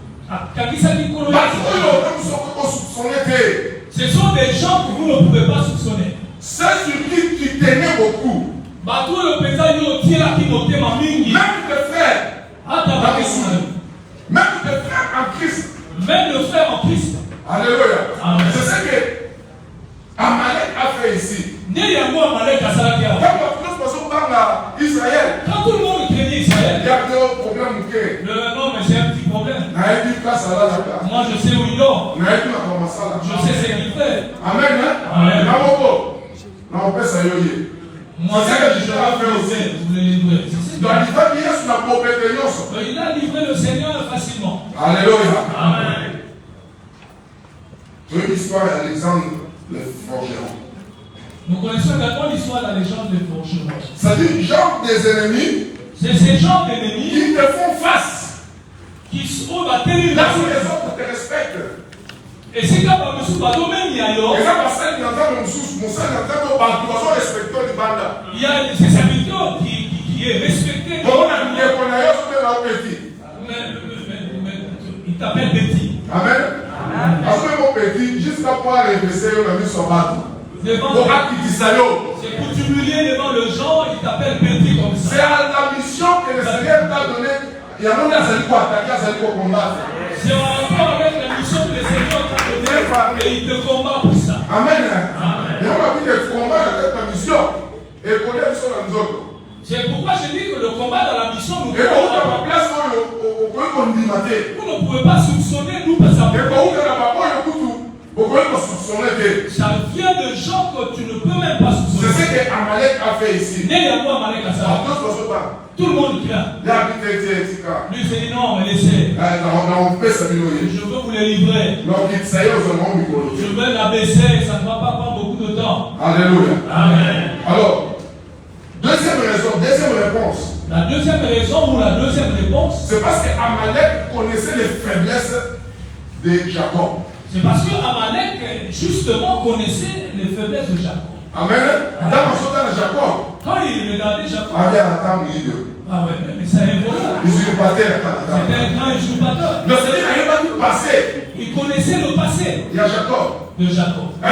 S3: Ce sont des gens que vous ne pouvez pas soupçonner.
S4: C'est sur qui tu tenais beaucoup.
S3: Même
S4: tes frères. Même tes frères en Christ.
S3: Même le frère en Christ.
S4: Alléluia. C'est ce que Amalek a fait ici. Israël.
S3: Quand tout le monde craignait Israël,
S4: il y a deux problèmes.
S3: Non, mais c'est un petit problème. Moi, je sais où il dort. Je sais ce qu'il fait.
S4: Amen.
S3: Amen.
S4: Non, on peut ça y
S3: moi, c'est ce que je vais faire aussi. Il a livré le Seigneur facilement.
S4: Alléluia.
S3: Amen.
S4: Une histoire d'Alexandre le forgeron.
S3: Nous connaissons également l'histoire de la légende des forgerons.
S4: C'est-à-dire, genre des ennemis.
S3: C'est ces gens d'ennemis
S4: qui te font face.
S3: Qui sont battus.
S4: Là où les autres te respectent.
S3: Et c'est quand même sous bateau même il y a alors.
S4: Et là, parce qu'il entend mon sous, mon sang entend mon bateau respectant du banda.
S3: Il y a ces serviteurs qui est respecté. Il t'appelle petit.
S4: Amen. Parce que mon petit, jusqu'à pouvoir réveiller, on a mis son bateau.
S3: C'est pour t'humilier devant le gens, il t'appelle petit comme ça.
S4: C'est à la mission que le Seigneur t'a donnée. Il y a un attaquer, à combattre.
S3: C'est en rapport avec la mission que le Seigneur t'a donnée et il te combat pour ça.
S4: Amen. Et on a dit que tu combats avec ta mission. Et connaître sur la zone.
S3: C'est pourquoi je dis que le combat dans la mission nous
S4: et on a ma place pour
S3: vous ne pouvez pas soupçonner nous parce que ça vient de gens que tu ne peux même pas soupçonner.
S4: C'est ce que que Amalek a fait ici?
S3: Tout le monde craint. Lui s'est dit non, mais laissez. Je veux vous les livrer. Je veux la baisser, ça ne va pas prendre beaucoup de temps.
S4: Alléluia.
S3: Amen.
S4: Alors, deuxième réponse.
S3: La deuxième raison ou la deuxième réponse,
S4: c'est parce que Amalek connaissait les faiblesses de Jacob.
S3: C'est parce que Amalek justement connaissait les faiblesses de Jacob.
S4: Amen. Dans Jacob.
S3: Quand il regardait Jacob. Ah ouais, mais ça évolue.
S4: Usurpateur.
S3: C'était un grand usurpateur. Il connaissait le passé.
S4: Il y a Jacob.
S3: De Jacob.
S4: Il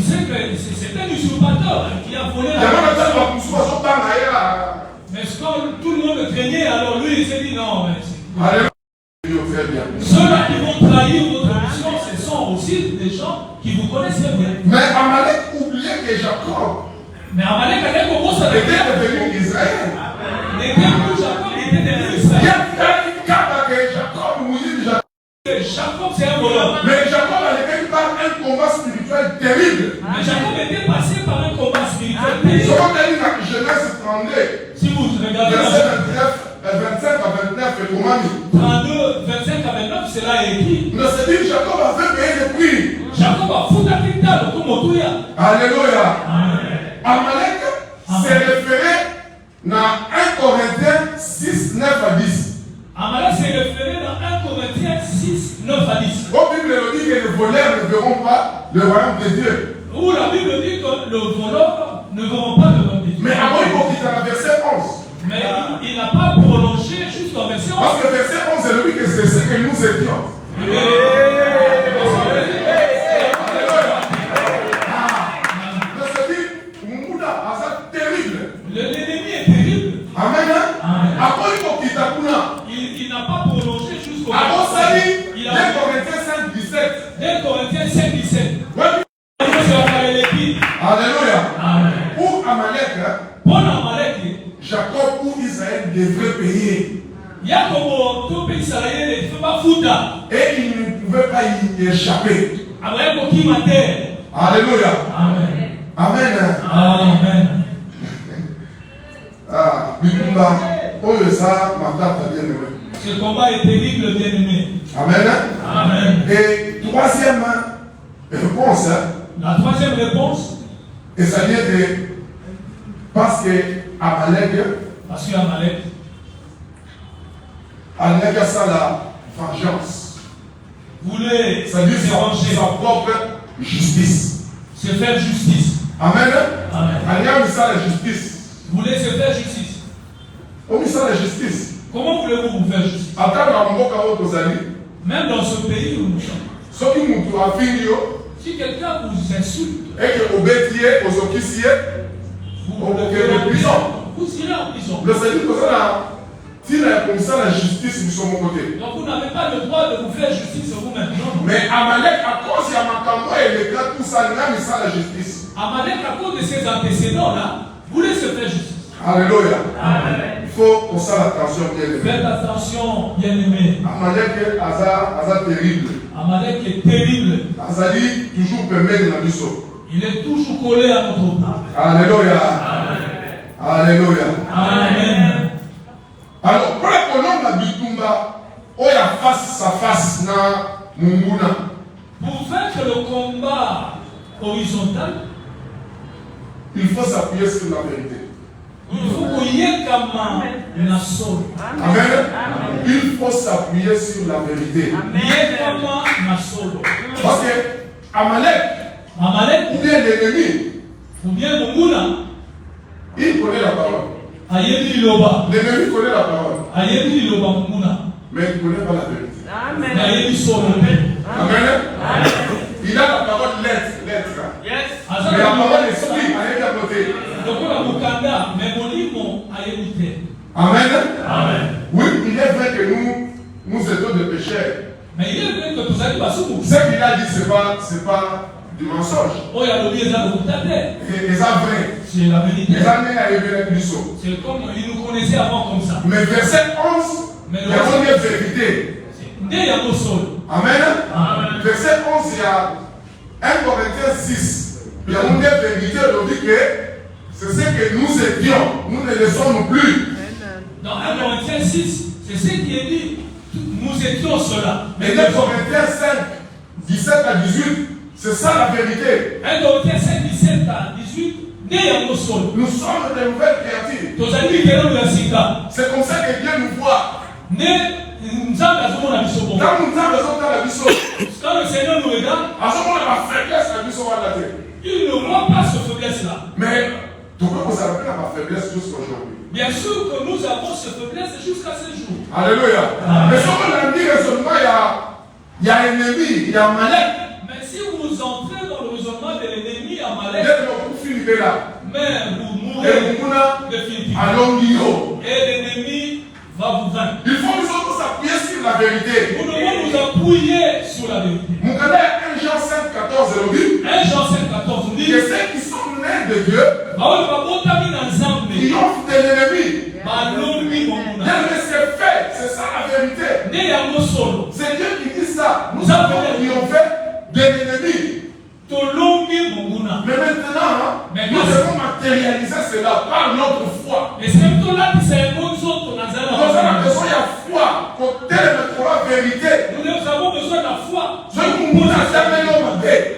S4: sait
S3: que c'est un usurpateur qui a volé la mais quand tout le monde craignait, alors lui il s'est dit non, mais ceux-là qui vont trahir votre mission, ce sont aussi des gens qui vous connaissent bien.
S4: Mais Amalek oubliait que Jacob
S3: avait commencé à
S4: était devenu Israël.
S3: Jacob était devenu Israël. Jacob c'est un voleur.
S4: Mais Jacob avait par un combat spirituel terrible.
S3: Mais Jacob était passé par un combat spirituel terrible.
S4: Genèse 32.
S3: Si vous regardez
S4: verset 25 à 29, et comment
S3: 32, 25 à 29, c'est là écrit.
S4: Mais c'est dit Jacob avait payé le prix.
S3: Jacob a foutu à Kintal, comme au Touya.
S4: Alléluia. Amalek s'est référé dans 1 Corinthiens 6, 9 à 10.
S3: Amalek s'est référé dans 1 Corinthiens 6, 9 à 10.
S4: La Bible dit que les voleurs ne verront pas le royaume de Dieu.
S3: Où la Bible dit que le voleur ne verront pas le royaume de Dieu.
S4: Mais avant, il faut qu'il dans le verset 11.
S3: Mais il n'a pas prolongé jusqu'au verset 11.
S4: Parce que le verset 11 c'est lui que c'est ce que nous étions.
S3: L'ennemi est terrible.
S4: Amen.
S3: Il n'a pas prolongé jusqu'au
S4: verset 11. 2 Corinthiens 5, 17.
S3: 2 Corinthiens 5, 17.
S4: Alléluia.
S3: Amen.
S4: Pour Amalek,
S3: pour Amalek,
S4: Jacob ou Israël devrait payer. Et il ne pouvait pas y échapper. Alléluia.
S3: Amen.
S4: Amen.
S3: Amen.
S4: Ah, Bikumba, oh ça, ma tante bien aimé.
S3: Ce combat est terrible, bien aimé.
S4: Amen.
S3: Amen.
S4: Et troisième réponse.
S3: La troisième réponse.
S4: Et ça vient de parce que Amalek a ça la vengeance.
S3: Voulait
S4: ça dit sa propre justice.
S3: Se faire justice.
S4: Amen.
S3: Amen.
S4: Amen. Ça la justice.
S3: Voulait se faire justice.
S4: Comment ça la justice?
S3: Comment voulez-vous vous faire justice? Même dans ce pays où nous sommes. Si quelqu'un vous insulte,
S4: et que vous irez en prison. Le Seigneur, s'il est comme ça, la justice nous sommes au côté.
S3: Donc vous n'avez pas le droit de vous faire justice vous-même.
S4: Mais Amalek, à cause de Makambo et les gars, tout ça, il ça la justice.
S3: Amalek, à cause de ses antécédents-là, voulait se faire justice.
S4: Alléluia.
S3: Amen.
S4: Il faut qu'on s'arrête attention, bien aimé.
S3: Faites attention, bien aimé.
S4: Amalek est terrible.
S3: Amalek est terrible.
S4: Azali toujours permet la mission.
S3: Il est toujours collé à notre peau.
S4: Alléluia. Alléluia.
S3: Amen.
S4: Alors, pour que l'homme Bitumba, on a face à face na Munguna.
S3: Pour vaincre le combat horizontal,
S4: il faut s'appuyer sur la vérité.
S3: Il faut qu'il y ait comme un sol.
S4: Amen. Il faut s'appuyer sur la vérité. Parce que Amalek, ou bien l'ennemi,
S3: ou bien Munguna,
S4: il connaît la parole. L'ennemi connaît la parole. Mais il ne connaît pas la vérité.
S3: Amen.
S4: Amen. Il a la parole lettre.
S3: Yes.
S4: Mais la parole est sortie, elle est à côté. Amen. Amen. Oui, il est vrai que nous étions des pécheurs.
S3: Mais il est vrai que tout ça dit pas sous.
S4: Ce qu'il a dit, c'est pas du mensonge.
S3: Et
S4: ça vrai.
S3: C'est la vérité.
S4: C'est
S3: comme il nous connaissait avant comme ça.
S4: Mais verset 11, il y a une vérité.
S3: Amen.
S4: Amen. Verset 11, il y a 1 Corinthiens 6, il y a une vérité, on dit que c'est ce que nous étions, nous ne le sommes plus.
S3: Dans 1 Corinthiens 6, c'est ce qui est dit. Nous étions cela.
S4: Mais 2 Corinthiens 5, 17 à 18, c'est ça la vérité.
S3: 1 Corinthiens 5, 17 à 18,
S4: nous sommes de nouvelles créatures.
S3: C'est
S4: comme ça que Dieu nous voit.
S3: Quand le Seigneur nous regarde, il ne voit pas cette faiblesse-là.
S4: Mais tu peux vous appeler à ma faiblesse jusqu'à aujourd'hui.
S3: Bien sûr que nous avons cette faiblesse jusqu'à ce jour.
S4: Alléluia. Mais si on a dit raisonnement, il y a ennemi, il y a Amalek.
S3: Mais si vous entrez dans le raisonnement de l'ennemi Amalek, mais vous mourrez définitivement. Et l'ennemi va vous vaincre.
S4: Il faut nous autres s'appuyer sur la vérité.
S3: Nous devons nous appuyer sur la vérité.
S4: 1 Jean 5,14 le dit.
S3: 1 Jean 5,14 dit
S4: que ceux qui sont nés de Dieu triomphent de l'ennemi. Mais c'est fait, c'est ça la vérité. C'est Dieu qui dit ça. Nous avons triomphé de l'ennemi. Mais maintenant, nous devons matérialiser cela par notre foi. Nous avons besoin de la foi pour mettre la vérité.
S3: Nous avons besoin de la foi.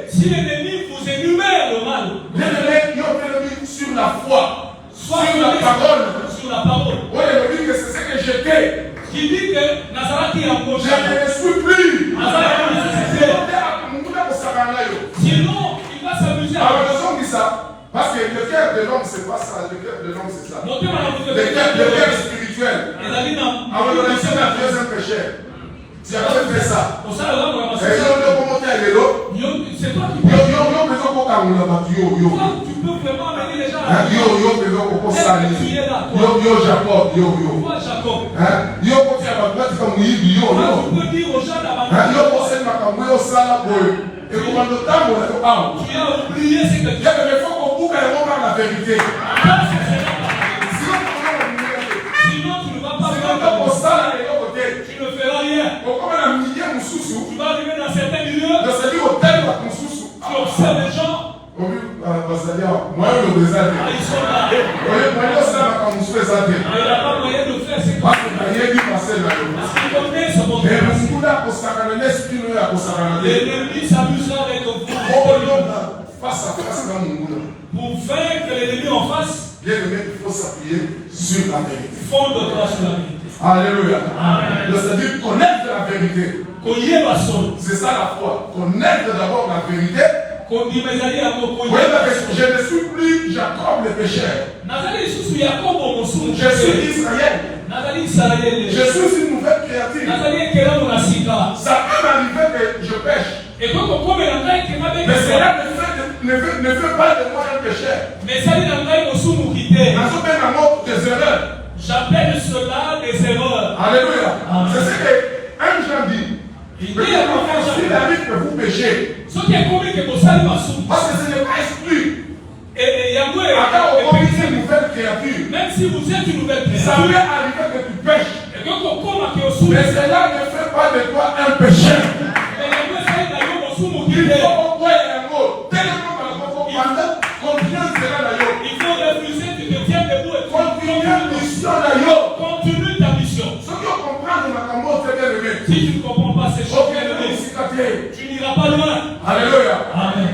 S3: Si l'ennemi vous énumère le mal,
S4: l'ennemi sur la foi, sur la parole.
S3: Sur la parole.
S4: Oui, il dit que c'est ce que j'étais.
S3: Qui dit que Nazareth est en gauche.
S4: Je ne le suis plus.
S3: Sinon, il va s'amuser.
S4: Alors, nous avons dit ça. Parce que le cœur de l'homme, c'est pas ça. Le cœur de l'homme, c'est ça. Le cœur spirituel. Alors, le deuxième péché. Tu as fait ça.
S3: C'est toi qui tu peux vraiment amener les gens à
S4: Jacob.
S3: Tu peux dire aux gens d'abandonner. Tu as oublié ce que tu as fait.
S4: La vérité.
S3: Sinon, tu ne vas pas faire. Tu ne feras rien. Tu vas arriver dans certains milieux. Tu observes les gens.
S4: Ils sont là.
S3: Il n'a pas moyen de faire ce que tu
S4: Parce
S3: qu'il connaît ce bon l'ennemi s'amusera avec vous.
S4: Face à face,
S3: pour vaincre l'ennemi en face,
S4: il faut s'appuyer sur la vérité.
S3: Fonde-toi sur la vérité.
S4: Alléluia. C'est-à-dire connaître la vérité.
S3: C'est
S4: ça la foi. Connaître d'abord la vérité.
S3: Je ne
S4: suis plus Jacob le pécheur. Je suis Israël. Je suis une nouvelle créature. Ça peut m'arriver que je pêche. Mais cela ne fait pas de moi un pécheur.
S3: J'appelle cela des erreurs.
S4: Alléluia. C'est ce que un Jean dit. Il arrive que vous péchez. Parce que ce n'est pas exclu. Une nouvelle créature.
S3: Même si vous êtes une nouvelle créature,
S4: ça peut arriver que tu pêches. Mais cela ne fait pas de toi un pécheur. Il faut envoyer un mot.
S3: Il faut refuser, tu te tiens debout et continue ta mission. Si tu ne comprends pas ces choses, tu n'iras pas loin.
S4: Alléluia.
S3: Amen.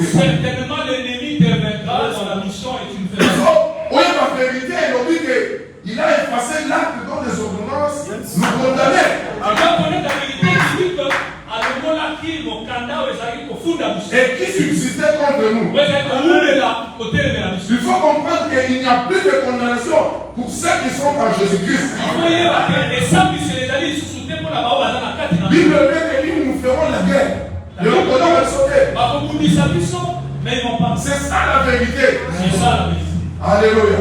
S3: Certainement l'ennemi te vaincra dans la mission et tu ne feras pas.
S4: Oui, la vérité, il a effacé l'acte dont les ordonnances nous condamnaient.
S3: Tu dois connaître la vérité qui dit que
S4: et qui subsistait contre nous.
S3: Il
S4: faut comprendre qu'il n'y a plus de condamnation pour ceux qui sont en Jésus-Christ. Bible dit que nous ferons la guerre. Et nous pourrons le sauter. C'est ça la vérité. Alléluia.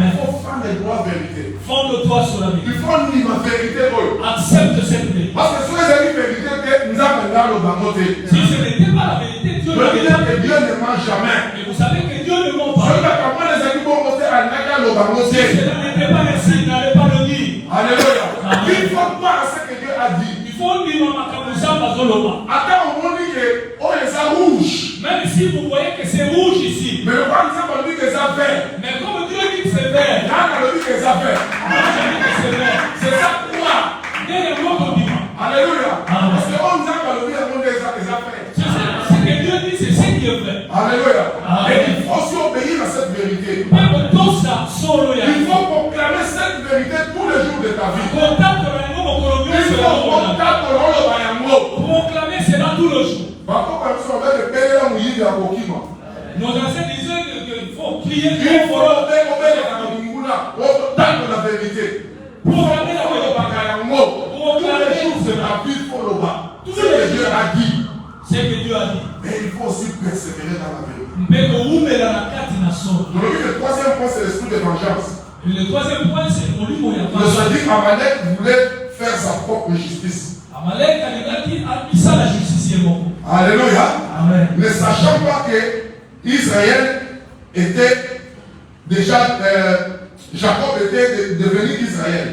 S4: Il faut faire les droits vérité.
S3: Fonde-toi sur la vérité.
S4: Il faut dire ma vérité.
S3: Accepte cette vérité.
S4: Parce que si vous avez une vérité, nous avons le bangoté.
S3: Si ce n'était pas la vérité, Dieu ne
S4: ment jamais.
S3: Et vous savez que Dieu ne ment pas.
S4: Si cela n'était pas ainsi,
S3: il n'allait pas le dire.
S4: Alléluia. Il faut croire à ce que Dieu a dit. Attends, on dit que oh, les a rouge.
S3: Même si vous voyez que c'est rouge ici.
S4: Mais le roi on dit que ça vert.
S3: Mais comme Dieu dit que c'est vert.
S4: Là, on dit que ça vert. C'est ça quoi? Alléluia. Parce que on dit que ça vert.
S3: Ce que Dieu dit, c'est ce qui est vrai.
S4: Alléluia. Et il faut aussi obéir à cette vérité. Il faut proclamer cette vérité tous les jours de ta vie. Il faut
S3: proclamer cela tous les jours. Nos anciens disaient qu'il faut prier.
S4: Il faut obéir la vérité. Proclamer la vérité. Tous les jours de ta vie, il faut le voir. Ce que Dieu a dit.
S3: C'est que Dieu a dit.
S4: Mais il faut aussi persévérer dans la vérité.
S3: Le
S4: troisième point, c'est l'esprit de vengeance.
S3: Le troisième point, c'est le livre.
S4: Le sadique Amalek voulait faire sa propre justice.
S3: Amalek a mis ça la justice.
S4: Alléluia.
S3: Amen.
S4: Ne sachant pas que Israël était déjà, Jacob était devenu Israël.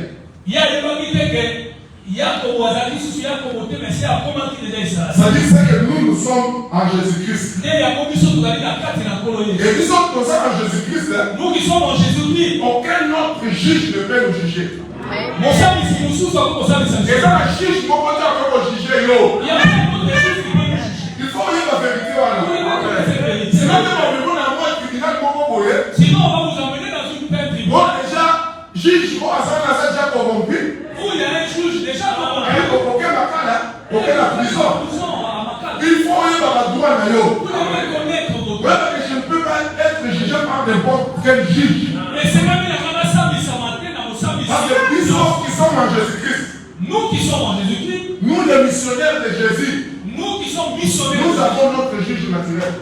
S3: Il y a des gens qui disent que
S4: c'est que nous sommes en Jésus-Christ. Et nous sommes comme ça en Jésus-Christ.
S3: Nous qui sommes en Jésus-Christ.
S4: Aucun autre juge ne peut nous juger.
S3: Et ça, le juge
S4: comment dire juger yo. Il faut dire la vérité.
S3: Sinon, on va vous emmener dans une peine tribunal.
S4: Bon, déjà, juge, bon, ça déjà corrompu.
S3: Où il y a un juge déjà corrompu.
S4: La prison. Il faut aller dans la douane. Je ne peux pas être jugé par n'importe quel juge.
S3: Mais c'est même la Ramassa Bissamate,
S4: parce que nous qui sommes en Jésus-Christ.
S3: Nous qui sommes en Jésus-Christ.
S4: Nous les missionnaires de Jésus.
S3: Nous qui sommes missionnaires.
S4: Nous avons notre juge naturel.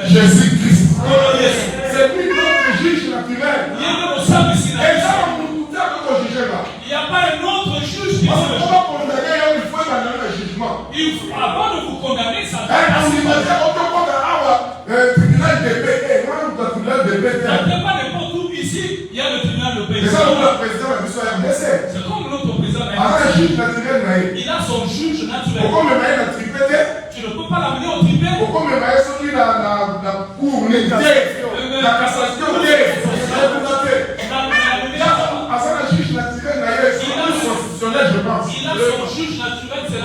S3: Jésus-Christ.
S4: C'est lui notre juge naturel. Et ça, il
S3: n'y a pas un autre juge qui peut le juger.
S4: Il faut évaluer le jugement.
S3: Avant de vous condamner, ça
S4: tribunal de paix.
S3: Pas n'importe où ici, il y a le tribunal de paix.
S4: C'est
S3: comme notre président. Il a son juge naturel. Tu ne peux pas l'amener au tribunal.
S4: La cassation je pense.
S3: Il a son juge naturel, c'est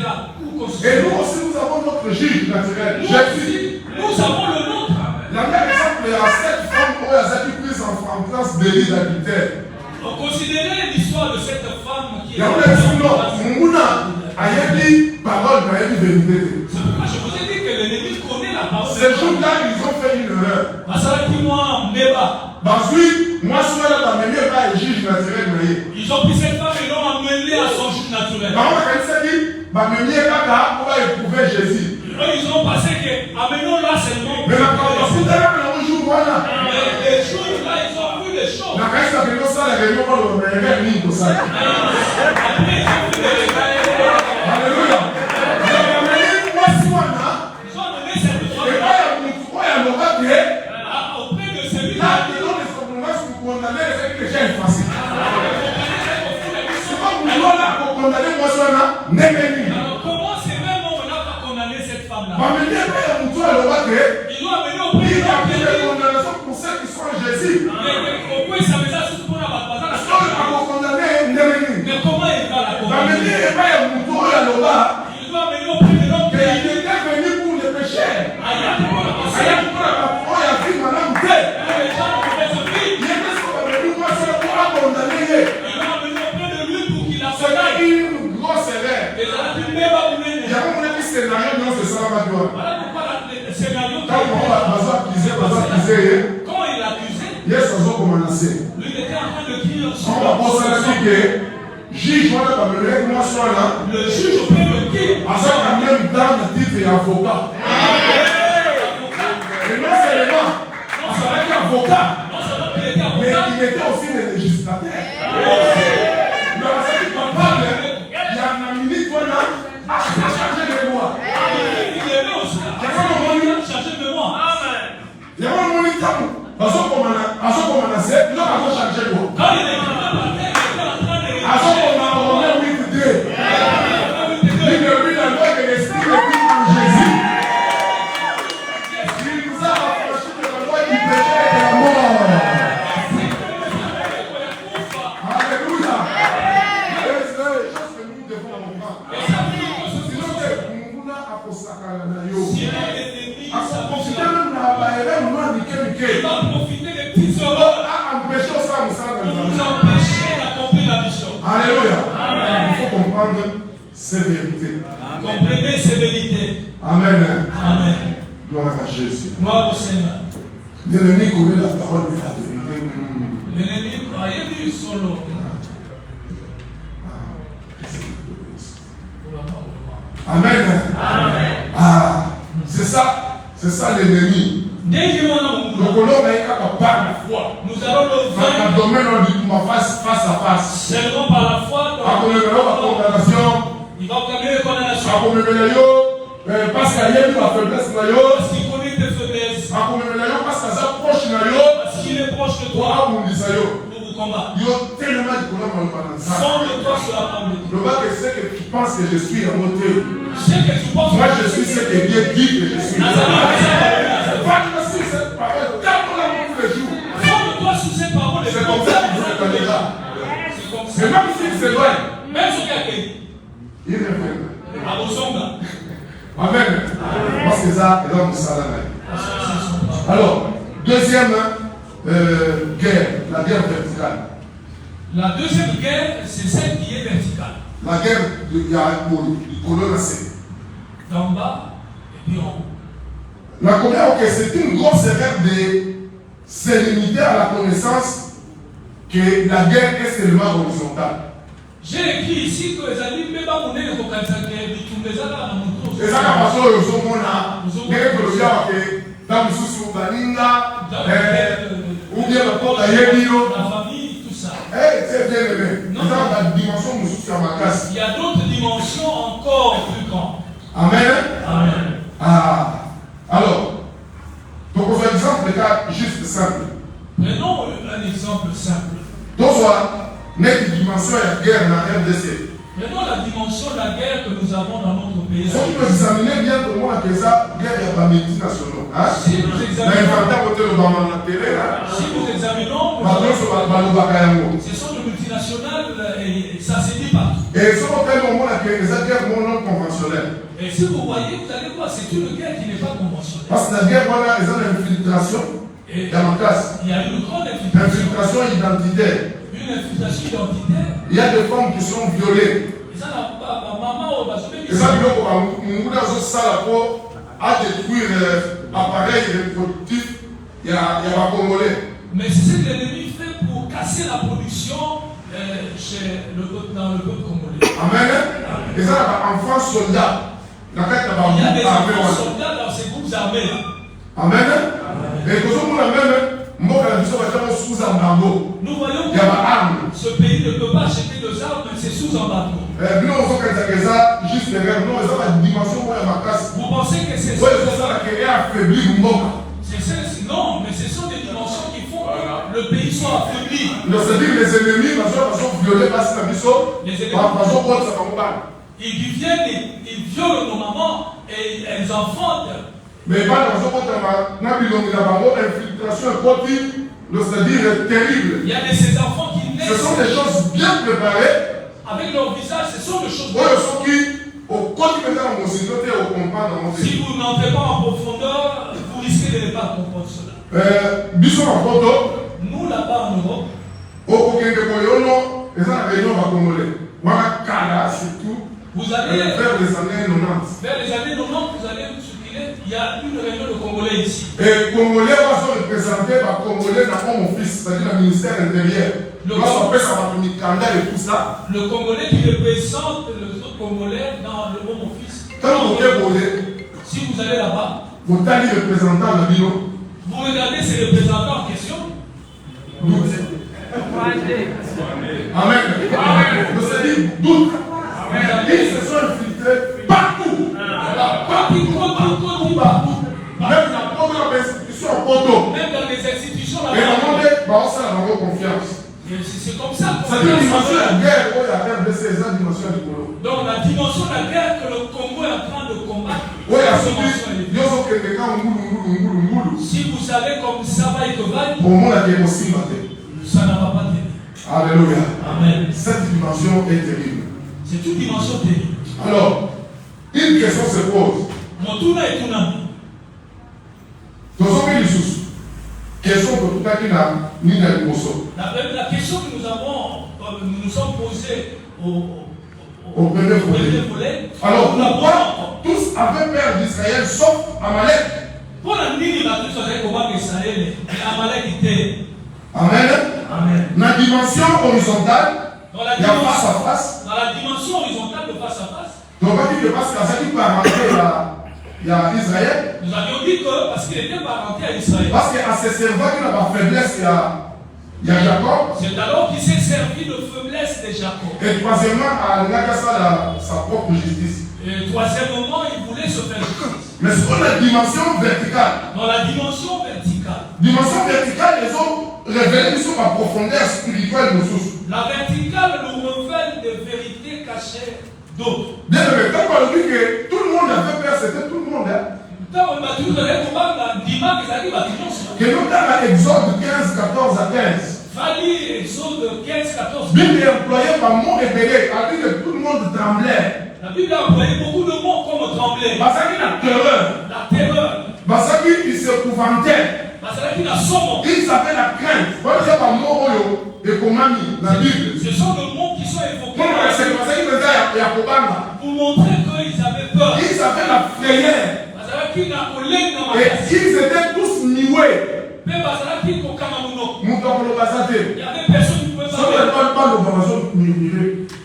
S3: la cour constitutionnelle.
S4: Et nous aussi, nous avons notre juge naturel.
S3: Nous avons le nôtre.
S4: La même exemple, il y a 7 femmes qui ont été prises en France délit d'adultère.
S3: Considérez l'histoire de cette femme qui est.
S4: C'est pourquoi
S3: je vous ai dit que l'ennemi connaît la parole.
S4: Ces jours-là, ils ont fait une erreur.
S3: Ils ont pris cette femme et l'ont amenée à son juge naturel. Ils ont pensé que amenons-la seulement.
S4: Mais les
S3: jours-là, ils ont vu les choses.
S4: Alléluia.
S3: Auprès de celui-là, comment ces mêmes hommes-là vont condamner cette femme-là? Ils l'ont amené au prix.
S4: Pour ceux qui sont en Jésus.
S3: Mais comment il va la condamner? Il doit amener au prix de l'homme qui
S4: il était venu pour les pécheurs. Une grosse erreur.
S3: Comment il l'accusait?
S4: Lui, il
S3: était en train de crier
S4: le juge
S3: auprès de qui?
S4: en même temps le titre et avocat. Et non seulement, avocat, mais il était aussi le législateur. Il y a un ministre qui a chargé de moi. Il y a un moniteur.
S3: Quand il est Il va profiter des petites erreurs pour nous empêcher d'accomplir la mission.
S4: Alléluia.
S3: Amen.
S4: Il faut comprendre ces vérités.
S3: Comprenez ces vérités.
S4: Amen.
S3: Amen.
S4: Gloire à Jésus.
S3: Gloire au Seigneur.
S4: L'ennemi connaît la parole de la vérité.
S3: L'ennemi croyait du solo.
S4: Amen.
S3: Amen.
S4: Ah, c'est ça l'ennemi. Donc on a pas la foi.
S3: Nous allons le
S4: Dans le
S3: vaincre
S4: domaine on dit face à face.
S3: seulement par la foi.
S4: Il va
S3: proclamer la condamnation.
S4: parce qu'il y a une faiblesse.
S3: Parce qu'il connaît tes faiblesses. Parce qu'il est proche de toi. Pour vous combattre. Sans le toi sur la parole de Dieu.
S4: Le bac est ce que tu penses que je suis en moté.
S3: C'est que tu penses.
S4: Moi je suis ce que Dieu dit que je suis. Cette parole, garde-la tous les jours.
S3: Forme-toi sous cette parole.
S4: C'est comme ça qu'il se connaîtra. Mais même s'il s'éloigne,
S3: même ce qu'il
S4: il revient. Amen. Parce que ça, est dans le salarié. Alors, deuxième guerre, la guerre verticale.
S3: La deuxième guerre, c'est celle qui est verticale.
S4: La guerre du colonne C.
S3: D'en bas et puis en haut.
S4: La première, c'est une grosse erreur de se limiter à la connaissance que la guerre est seulement horizontale.
S3: J'ai écrit ici que les amis, même pas mon nez, les vocalisations, les tournesas dans mon tour.
S4: Et ça, la façon dont ils ont mon âme, dès que le gars, dans le sous-sous, ou bien le porte à Yémio,
S3: la famille, tout ça.
S4: C'est bien aimé. Dans la dimension de ma classe.
S3: Il y a d'autres dimensions encore plus grandes.
S4: Amen.
S3: Amen.
S4: Ah. Alors, donc on fait un exemple de cas juste simple.
S3: Prenons un exemple simple.
S4: Donc, soit, notre dimension de la guerre dans la RDC.
S3: Prenons la dimension de la guerre que nous avons dans notre pays.
S4: Si vous examinez bien pour moi que ça, guerre il y a pas multinationaux.
S3: Si nous examinons, ce sont des multinationales et ça se dit partout.
S4: Et ce moment que les guerres non conventionnelles.
S3: Et si vous voyez, vous allez voir, c'est une guerre qui n'est pas conventionnelle.
S4: Parce que la guerre, voilà, ils ont une infiltration dans ma classe.
S3: Il y a une grande infiltration.
S4: Identitaire.
S3: Une infiltration identitaire.
S4: Il y a des femmes qui sont violées.
S3: Et ça, la maman, on va se mettre.
S4: Et ça, à détruire l'appareil reproductif, il y a un Congolais.
S3: Mais c'est ce que l'ennemi fait pour casser la production dans le peuple congolais.
S4: Amen. Et ça, en France, soldats. Il y a
S3: des enfants soldats dans ces groupes armés.
S4: Amen. Et que nous voyons que
S3: ce pays ne peut pas acheter de armes, mais c'est sous embargo. Vous pensez que c'est ça? Non, mais ce sont des dimensions qui font que le pays soit affaibli.
S4: Les ennemis sont violés par
S3: ils viennent, ils violent nos mamans et elles enfantent.
S4: Mais pas dans infiltration c'est-à-dire terrible.
S3: Il y a ces enfants qui naissent.
S4: Ce sont des choses bien préparées.
S3: Avec leur visage, ce sont des choses. Si vous n'entrez pas en profondeur, vous risquez de ne pas comprendre cela. Nous là-bas en Europe, vous allez vers les années 90. Vers les années 90, vous allez il y a une réunion de Congolais ici.
S4: Et Congolais sont représentés par Congolais dans mon office, c'est-à-dire le ministère intérieur. Le
S3: Congolais qui représente les autres Congolais dans le Home Office. Si vous allez là-bas, vous regardez ces représentants en question.
S4: Amen. Vous savez, doute. Ils se sont infiltrés partout. Même dans les institutions. Et confiance.
S3: C'est comme ça.
S4: C'est une dimension de la guerre.
S3: Donc la dimension de la guerre que le Congo est en train de combattre. Si vous savez comme ça va et que va, ça ne va pas tenir.
S4: Alléluia.
S3: Amen.
S4: Cette dimension est terrible.
S3: C'est une dimension terrible.
S4: Alors, une question se pose.
S3: Motuna et Tunami.
S4: question que tout à l'heure ni dans le morceau.
S3: La question que nous sommes posés
S4: au premier volet. Alors pourquoi tous avaient peur d'Israël sauf Amalek?
S3: Pour la nuit, la tous avaient combattu Israël, mais Amalek était.
S4: Amen.
S3: Amen.
S4: Dans la dimension horizontale, il y a face à face.
S3: Dans la dimension horizontale de face à face.
S4: Donc on dit que parce qu'à ce qui peut rentrer il y a Israël.
S3: Nous avions dit que parce qu'il était parenté à Israël.
S4: Parce qu'à ses servants qui n'a pas faiblesse, il y a Jacob.
S3: C'est alors qu'il s'est servi de faiblesse de Jacob.
S4: Et troisièmement, à Nagasa sa propre justice.
S3: Et troisièmement, il voulait se faire justice.
S4: Mais sur la dimension verticale.
S3: Dans la dimension verticale.
S4: Dimension verticale, ils ont révélé sur la profondeur spirituelle de tous.
S3: La verticale nous révèle des vérités cachées d'autres.
S4: Bien aimé, quand on dit que tout le monde avait peur, c'était tout le monde.
S3: Que
S4: nous avons Exode 15, 14 à 15.
S3: Fali Exode 15, 14.
S4: Bible est employé par mot révélé, a dit que tout le monde tremblait.
S3: La Bible a employé beaucoup de mots comme trembler.
S4: Parce qu'il a terreur.
S3: La terreur.
S4: Parce qu'il s'épouvantait.
S3: Parce qu'il a son.
S4: Il s'appelle la crainte. Voilà, c'est pas mot et comment la Bible.
S3: Ce sont des mots qui sont évoqués.
S4: C'est parce qu'il faisait à Kobanga.
S3: Pour montrer qu'ils avaient peur.
S4: Il s'appelle la frayeur.
S3: Et
S4: ils étaient tous nioués.
S3: Il y avait personne qui pouvait parler.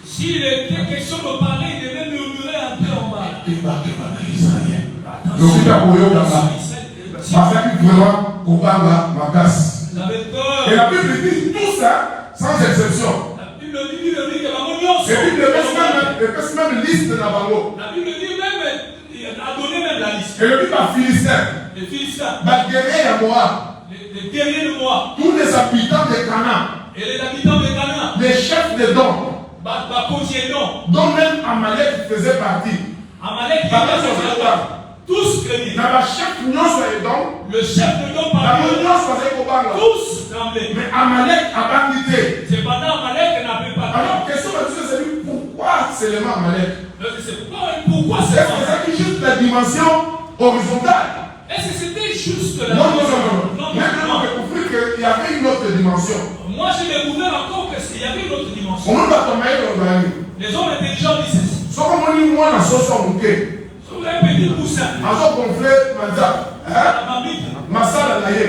S3: S'il était question de parler, il devait murmurer un peu en bas.
S4: Et la Bible dit tout ça sans exception.
S3: La Bible dit que
S4: et puis le pèse même liste de la bango.
S3: La Bible dit même, il a donné même la liste.
S4: Et le but par Philistin.
S3: Les Philistins.
S4: Les guerriers à Moab.
S3: Les guerriers de Moab.
S4: Tous les habitants de Canaan.
S3: Et les habitants de Canaan.
S4: Les chefs de Don.
S3: Dont
S4: même Amalek faisait partie.
S3: Amalek faisait partie. Tous crédits.
S4: Le
S3: chef de Don parlait. Tous tremblaient.
S4: Mais Amalek a pas quitté.
S3: Cependant, Amalek n'avait pas quitté.
S4: Alors, question c'est pourquoi seulement Amalek?
S3: Pourquoi c'est
S4: c'est juste la dimension horizontale?
S3: Est-ce que c'était juste la
S4: dimension? Non. Maintenant, j'ai compris qu'il y avait une autre dimension.
S3: Moi, j'ai découvert encore qu'il y avait une autre dimension.
S4: Les
S3: hommes intelligents disent ceci.
S4: Si on a
S3: un petit poussin.
S4: Masala na ye.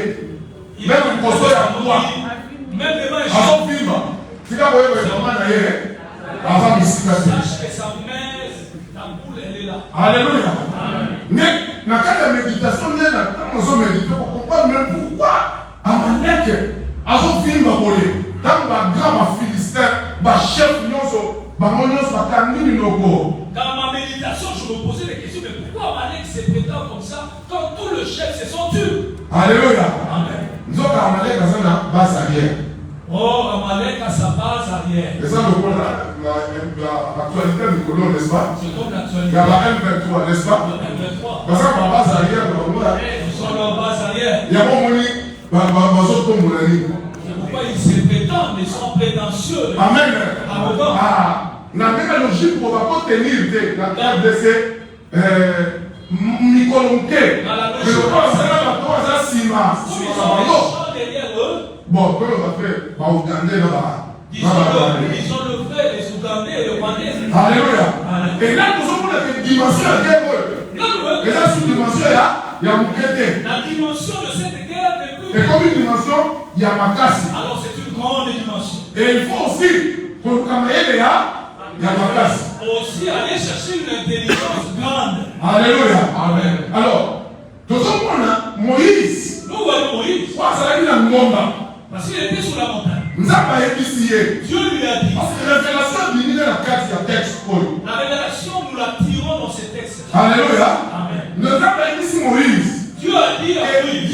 S4: Même poso ya moi.
S3: Même les mains.
S4: Avant film. Tika boye boye maman na ye. Avant misika.
S3: Sache que sa mère, la boule elle est là.
S4: Alléluia. Mais na kata méditation ne na tamozo méditer pour comprendre même pourquoi Amalek avant film boye. Dans ba grand philistin, ba chef nyonso, ba nyonso ba kanini noko.
S3: Dans ma méditation, je me posais des questions, mais pourquoi Amalek se prétend comme ça quand tout le chef c'est son Dieu?
S4: Alléluia.
S3: Amen.
S4: Nous avons Amalek à sa base arrière.
S3: Oh, Amalek à sa base arrière.
S4: Et ça, l'actualité du colon, n'est-ce pas?
S3: C'est comme l'actualité.
S4: Il y a la M23, n'est-ce pas?
S3: M23.
S4: Parce que la base arrière,
S3: nous sommes dans la base arrière.
S4: Il y a bon moni,
S3: c'est pourquoi ils se prétendent, ils sont prétentieux.
S4: Amen.
S3: Arrogants.
S4: La même logique pour pas tenir la terre de ces Mikolonké.
S3: Dans la
S4: logique.
S3: derrière eux.
S4: Bon, quand on va faire, on va Ougandais là-bas.
S3: Ils ont le frère, les Ougandais et le Rwandais.
S4: Alléluia. Et là, nous avons la dimension de la guerre. Et là, sur la dimension, il y a Moukete.
S3: La dimension de cette guerre est plus.
S4: Et comme une dimension, il y a Makassi.
S3: Alors c'est une grande dimension.
S4: Et il faut aussi, pour le Cameroun, il y a Makassi.
S3: Aussi aller chercher une intelligence grande.
S4: Alléluia. Amen. Alors, nous avons Moïse.
S3: Nous voyons Moïse.
S4: Parce
S3: qu'il était sur la montagne.
S4: Dieu
S3: lui a dit.
S4: Parce que la révélation divine est la carte de texte.
S3: La révélation, nous la tirons dans ces textes.
S4: Alléluia.
S3: Amen.
S4: Nous avons dit Moïse.
S3: Dieu a dit à Moïse.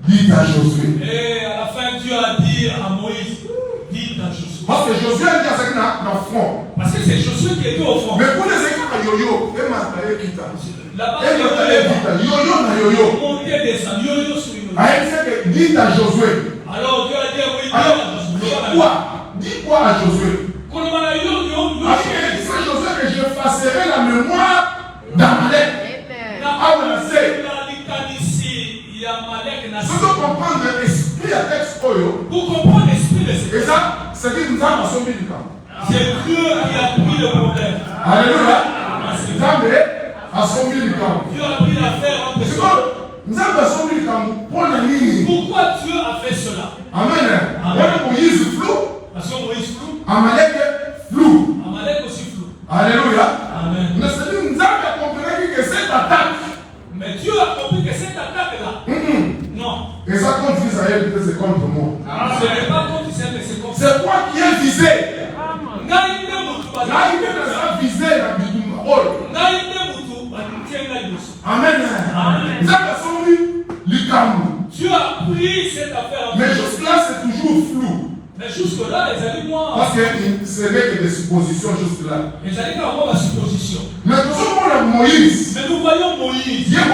S4: Dit à Josué.
S3: Et à la fin, Dieu a dit à Moïse, dit à Josué.
S4: Parce que Josué était dans le front.
S3: Parce que c'est Josué qui était au front.
S4: Mais pour les équipes à yo-yo,
S3: là-bas,
S4: yo-yo.
S3: Monter, descendre, yo-yo sur une.
S4: Dit à Josué.
S3: Alors Dieu a dit à Moïse,
S4: quoi? Dis quoi à Josué? C'est Josué que j'effacerai la mémoire d'Amalek. Si vous comprenez l'esprit à texte,
S3: pour comprendre l'esprit de
S4: et ça, c'est que nous avons assommé du camp.
S3: C'est Dieu qui a pris le problème.
S4: Alléluia. Nous avons assommé du camp.
S3: Dieu a pris l'affaire entre eux.
S4: Nous avons assommé du camp.
S3: Pourquoi Dieu a fait cela?
S4: Amen. Moïse flou.
S3: Parce que Moïse flou.
S4: Amalek flou.
S3: Amalek aussi flou.
S4: Alléluia.
S3: Amen.
S4: Nous avons compris que cette attaque.
S3: Mais Dieu a compris que cette attaque-là. Non.
S4: Et ça contre Israël, c'est contre moi.
S3: Ce n'est pas contre Israël, mais c'est contre.
S4: C'est moi qui ai visé.
S3: Là,
S4: il est visé la Bidouma. Amen. Nous avons assommé le camp.
S3: Dieu a pris cette affaire.
S4: Mais jusque-là, c'est toujours flou.
S3: Mais jusque-là, les amis, moi.
S4: Parce que ce n'est que des suppositions jusque-là.
S3: Les amis, on va la supposition.
S4: Mais nous sommes Moïse.
S3: Mais nous voyons Moïse.
S4: Il y a un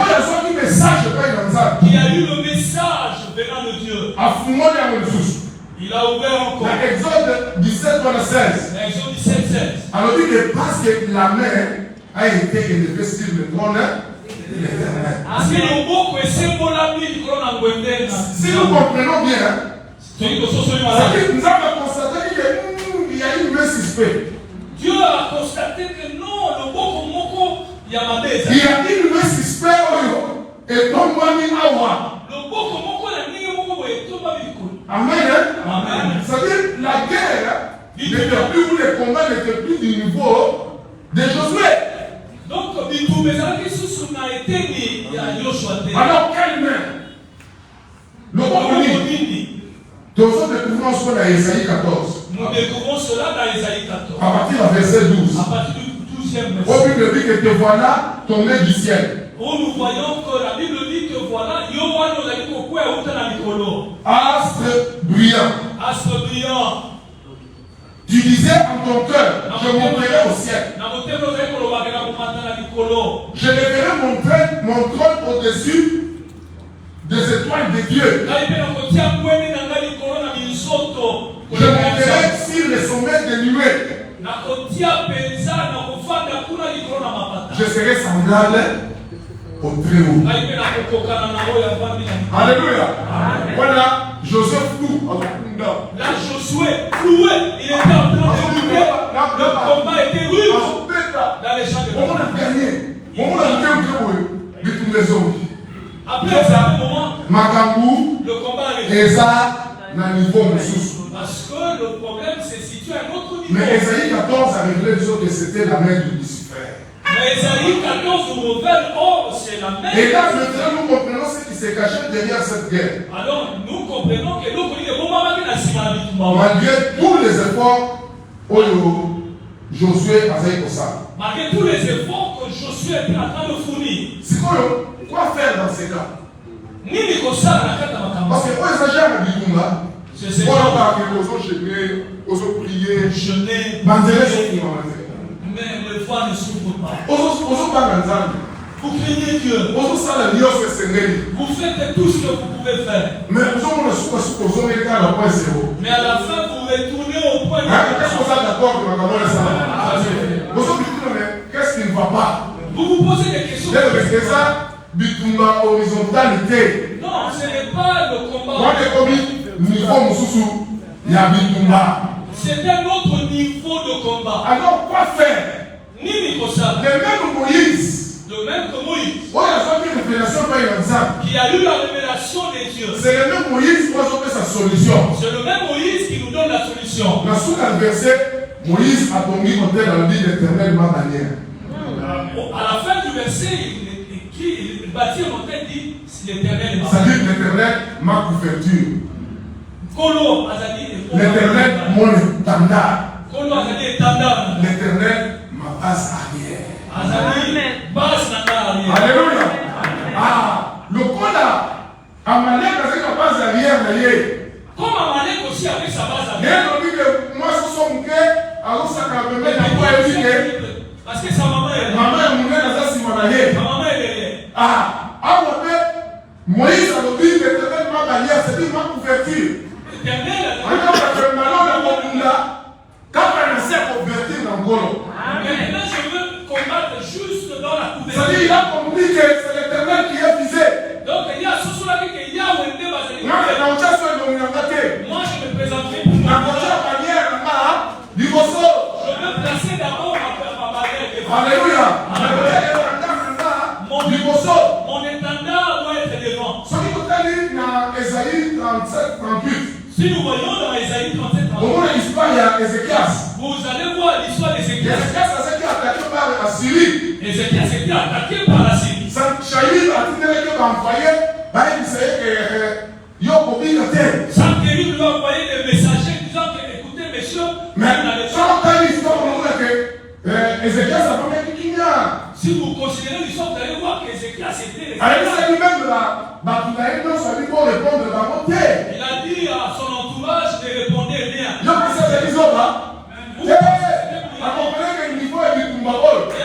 S4: message de ça.
S3: Il y a eu le message venant de Dieu. Il a ouvert encore.
S4: Dans Exode 17, 16.
S3: Exode 17, 16.
S4: Alors, il dit que parce que la main a été élevée sur le trône, si nous comprenons bien, nous avons constaté qu'il y a une main suspecte.
S3: Dieu a constaté que non, le Boko il y a ma maison.
S4: Il y a une main suspecte et ton mami awa.
S3: Le Boko la nique Moko et tout ma vie.
S4: Amen.
S3: Amen.
S4: C'est-à-dire la guerre n'était plus, où les combats n'étaient plus du niveau de Josué.
S3: Donc,
S4: alors, quelle main? Le nous découvrons cela dans Isaïe 14.
S3: Nous découvrons cela dans Isaïe 14.
S4: À partir du verset 12.
S3: À partir du 12e verset.
S4: Au Bible dit que te voilà tombé du ciel.
S3: Oh, nous voyons que la Bible dit que voilà,
S4: astre brillant.
S3: Astre brillant.
S4: Tu disais en ton cœur, je monterai au ciel. Je leverai mon trône au-dessus des étoiles de Dieu. Je monterai sur les sommets des nuées. Je serai semblable au Très-Haut. Alléluia. Voilà, Joseph flou.
S3: Là, Josué floué, il était en train de lutter. Le combat était rude dans les champs de bataille.
S4: On a gagné. On a gagné de tous les hommes.
S3: Après ça,
S4: Makambu,
S3: le combat est
S4: Eza, na niveau Moussous.
S3: parce que le problème se situe à un autre niveau.
S4: Mais Esaïe 14 a révélé que c'était la main de Lucifer.
S3: Mais Esaïe 14 nous révèle, oh, c'est la main.
S4: Et là, maintenant, nous comprenons ce qui s'est caché derrière cette guerre.
S3: Alors, nous comprenons que nous connaissons
S4: malgré tous les efforts que Josué a fait pour ça.
S3: Malgré tous les efforts que Josué était en train de fournir.
S4: C'est quoi faire dans ces cas? Parce que quand il s'agit de Bidouma, on a parlé aux jeûner, aux prier,
S3: jeûner, mais le foi ne souffre pas.
S4: Vous craignez Dieu.
S3: Vous faites tout ce que vous pouvez faire.
S4: Mais
S3: à la fin, vous retournez au point de
S4: qu'est-ce qui ne va pas?
S3: Vous vous posez des questions.
S4: C'est ça, Bitumba horizontalité.
S3: Non, ce n'est pas le combat. C'est un autre niveau de combat.
S4: Alors, quoi faire?
S3: Ni Nikosa.
S4: Le même Moïse.
S3: De même que Moïse.
S4: Qui
S3: a eu la révélation des dieux.
S4: C'est le même Moïse qui a sa solution.
S3: C'est le même Moïse qui nous donne la solution.
S4: Dans ce verset, Moïse a tombé dans le lit d'éternel ma manière.
S3: À la fin du verset, il bâtit un hôtel dit l'éternel ma
S4: ça dit l'éternel ma couverture.
S3: L'éternel
S4: mon étendard.
S3: L'éternel
S4: ma base arrière.
S3: Alléluia.
S4: Ah, le Kola, Amalek a sa base arrière.
S3: Comme Amalek aussi avait sa base arrière.
S4: Moi, ce sont mon cœur, alors ça va me mettre
S3: parce que sa maman est
S4: maman est
S3: maman est derrière.
S4: Ah, Moïse a dit l'éternel ma bannière, c'est ma couverture.
S3: L'éternel.
S4: Alors,
S3: dans la couverture.
S4: C'est-à-dire, il a compris que c'est l'Éternel qui est visé.
S3: Donc, il y a ce soir qui est Yahweh de Bazali.
S4: Moi,
S3: je me présenterai pour moi. Je veux placer d'abord ma barrière.
S4: Alléluia.
S3: Mon étendard doit être devant. Si nous voyons dans Ésaïe 37, vous allez voir l'histoire d'Ézéchias. Ézéchias était attaqué par la Syrie. Sanchérib lui a envoyé des messagers disant que, écoutez, messieurs, si vous considérez l'histoire, vous allez voir qu'Ézéchias était. Il a dit à son entourage de répondre rien. Il a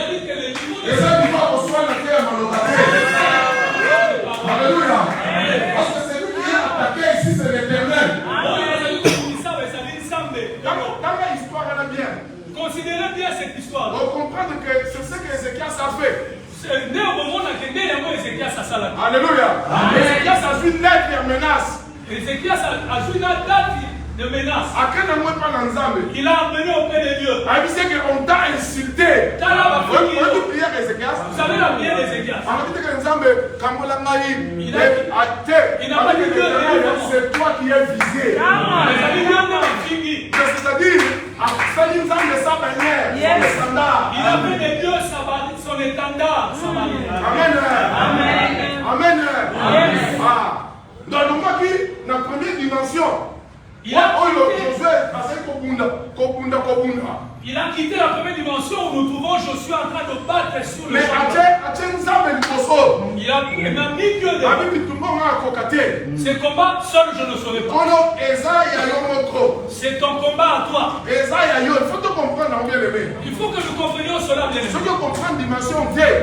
S3: dit que le niveau de
S4: Alléluia. Parce que c'est lui qui est attaqué ici, c'est l'Éternel.
S3: Considérez bien cette histoire.
S4: On comprend que c'est ce que Ézéchias a fait. Alléluia. Ézéchias a vu naître les menaces.
S3: Ézéchias a vu la date de menace.
S4: Il
S3: a amené auprès de Dieu.
S4: On t'a insulté.
S3: Vous savez la prière d'Ézéchias. Il n'a pas dit Dieu.
S4: C'est toi qui es visé. C'est-à-dire,
S3: il a fait de Dieu son étendard, sa barrière.
S4: Amen. Amen. Dans le mois qui, dans la première dimension, il
S3: a quitté la première dimension où nous trouvons Josué en train de battre sur le champ. Il a mis Dieu devant. Ce combat, seul je ne saurais pas. C'est ton combat à toi. Il faut que nous comprenions cela bien.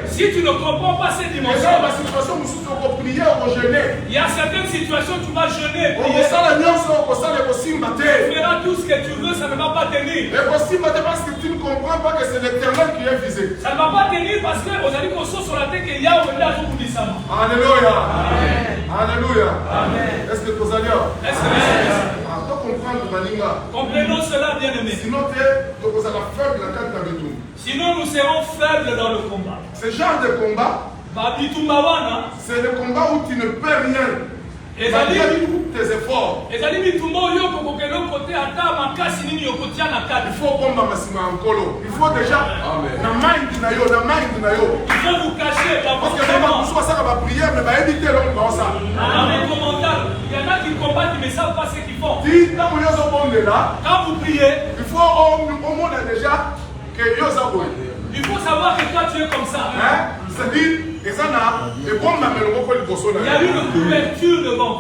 S3: Si tu ne comprends pas cette dimension, il y a certaines situations où tu vas jeûner. Tu feras tout ce que tu veux, ça ne va pas tenir.
S4: Parce que tu ne comprends pas que c'est l'Éternel qui est visé.
S3: Ça ne va pas tenir parce que vous allez qu'on soit sur la tête qu'il y a au-delà de tout ça.
S4: Alléluia. Alléluia. Est-ce que vous allez?
S3: Est-ce que
S4: comprenons
S3: cela, bien aimé. Sinon, nous serons faibles dans le combat.
S4: Ce genre de combat,
S3: c'est
S4: le combat où tu ne peux rien. Et tes efforts.
S3: Il
S4: faut combattre en colo. Il faut déjà. Il
S3: faut vous cacher.
S4: Parce que même la prière, mais éviter l'homme ça.
S3: Il y en a qui combattent, mais ne savent pas ce qu'ils font.
S4: Quand
S3: vous priez,
S4: il faut au monde déjà que
S3: il faut savoir que toi tu es comme ça.
S4: C'est-à-dire, il y
S3: a eu une couverture devant.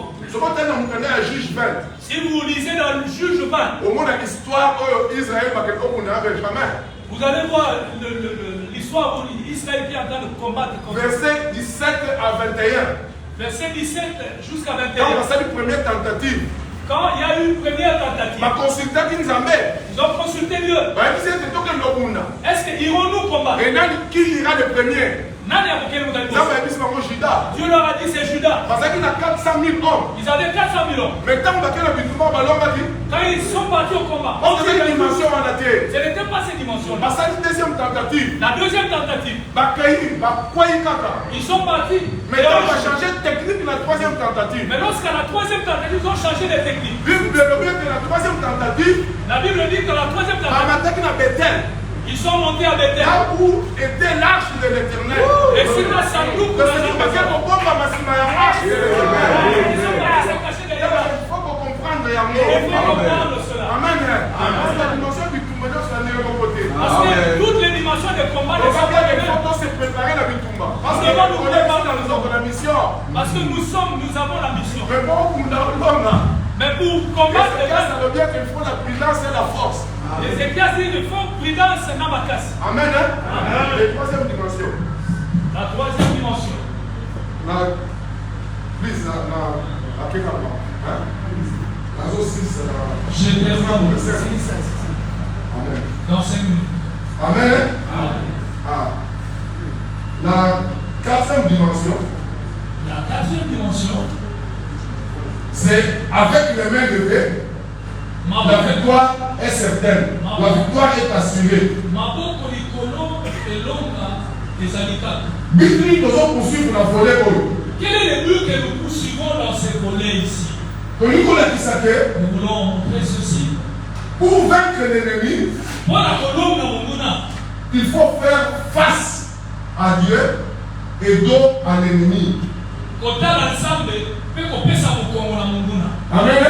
S4: Si
S3: vous lisez dans le juge 20, vous allez voir l'histoire où Israël est en train de combattre.
S4: Verset 17 à 21.
S3: Verset 17 jusqu'à 21.
S4: C'est la première tentative.
S3: Quand il y a eu une première tentative, ils ont consulté Dieu. Est-ce qu'ils iront-nous combattre?
S4: Et qui ira le premier?
S3: Dieu leur a dit c'est Judas.
S4: Parce qu'il y a 400 000 hommes.
S3: Ils avaient 400 000 hommes.
S4: Mais quand
S3: ils sont partis au combat,
S4: ce
S3: n'était pas cette dimension.
S4: La deuxième tentative.
S3: La deuxième tentative. Ils sont partis.
S4: Mais on va changer de technique la troisième tentative.
S3: Mais lorsqu'à la troisième tentative, ils ont changé de technique.
S4: La troisième tentative.
S3: La Bible dit que la troisième tentative. Ils sont montés à Bethel.
S4: Là où était l'arche de l'Éternel.
S3: Et c'est là ça nous que
S4: Il faut comprendre
S3: cela.
S4: Amen. La dimension du Tumba, c'est le côté.
S3: Parce que toutes les dimensions de combat ne sont pas les mêmes.
S4: Se préparer la Bitumba.
S3: Parce que nous
S4: avons la mission.
S3: Parce que nous avons la mission.
S4: Mais
S3: pour combattre,
S4: ça veut dire qu'il faut la prudence et la force.
S3: Les États dit qu'il faut prudence et namakas.
S4: Amen. La troisième dimension.
S3: La troisième dimension.
S4: Please,
S3: je termine.
S4: Amen.
S3: Dans 5 minutes.
S4: Amen. La quatrième dimension.
S3: La quatrième dimension.
S4: C'est avec les mains levées. La victoire est certaine. La victoire est assurée. Bitri, nous allons poursuivre la volée.
S3: Quel est le but que nous poursuivons dans ces volets ici?
S4: Nous
S3: voulons montrer ceci.
S4: Pour vaincre l'ennemi, il faut faire face à Dieu et dos à l'ennemi. Amen.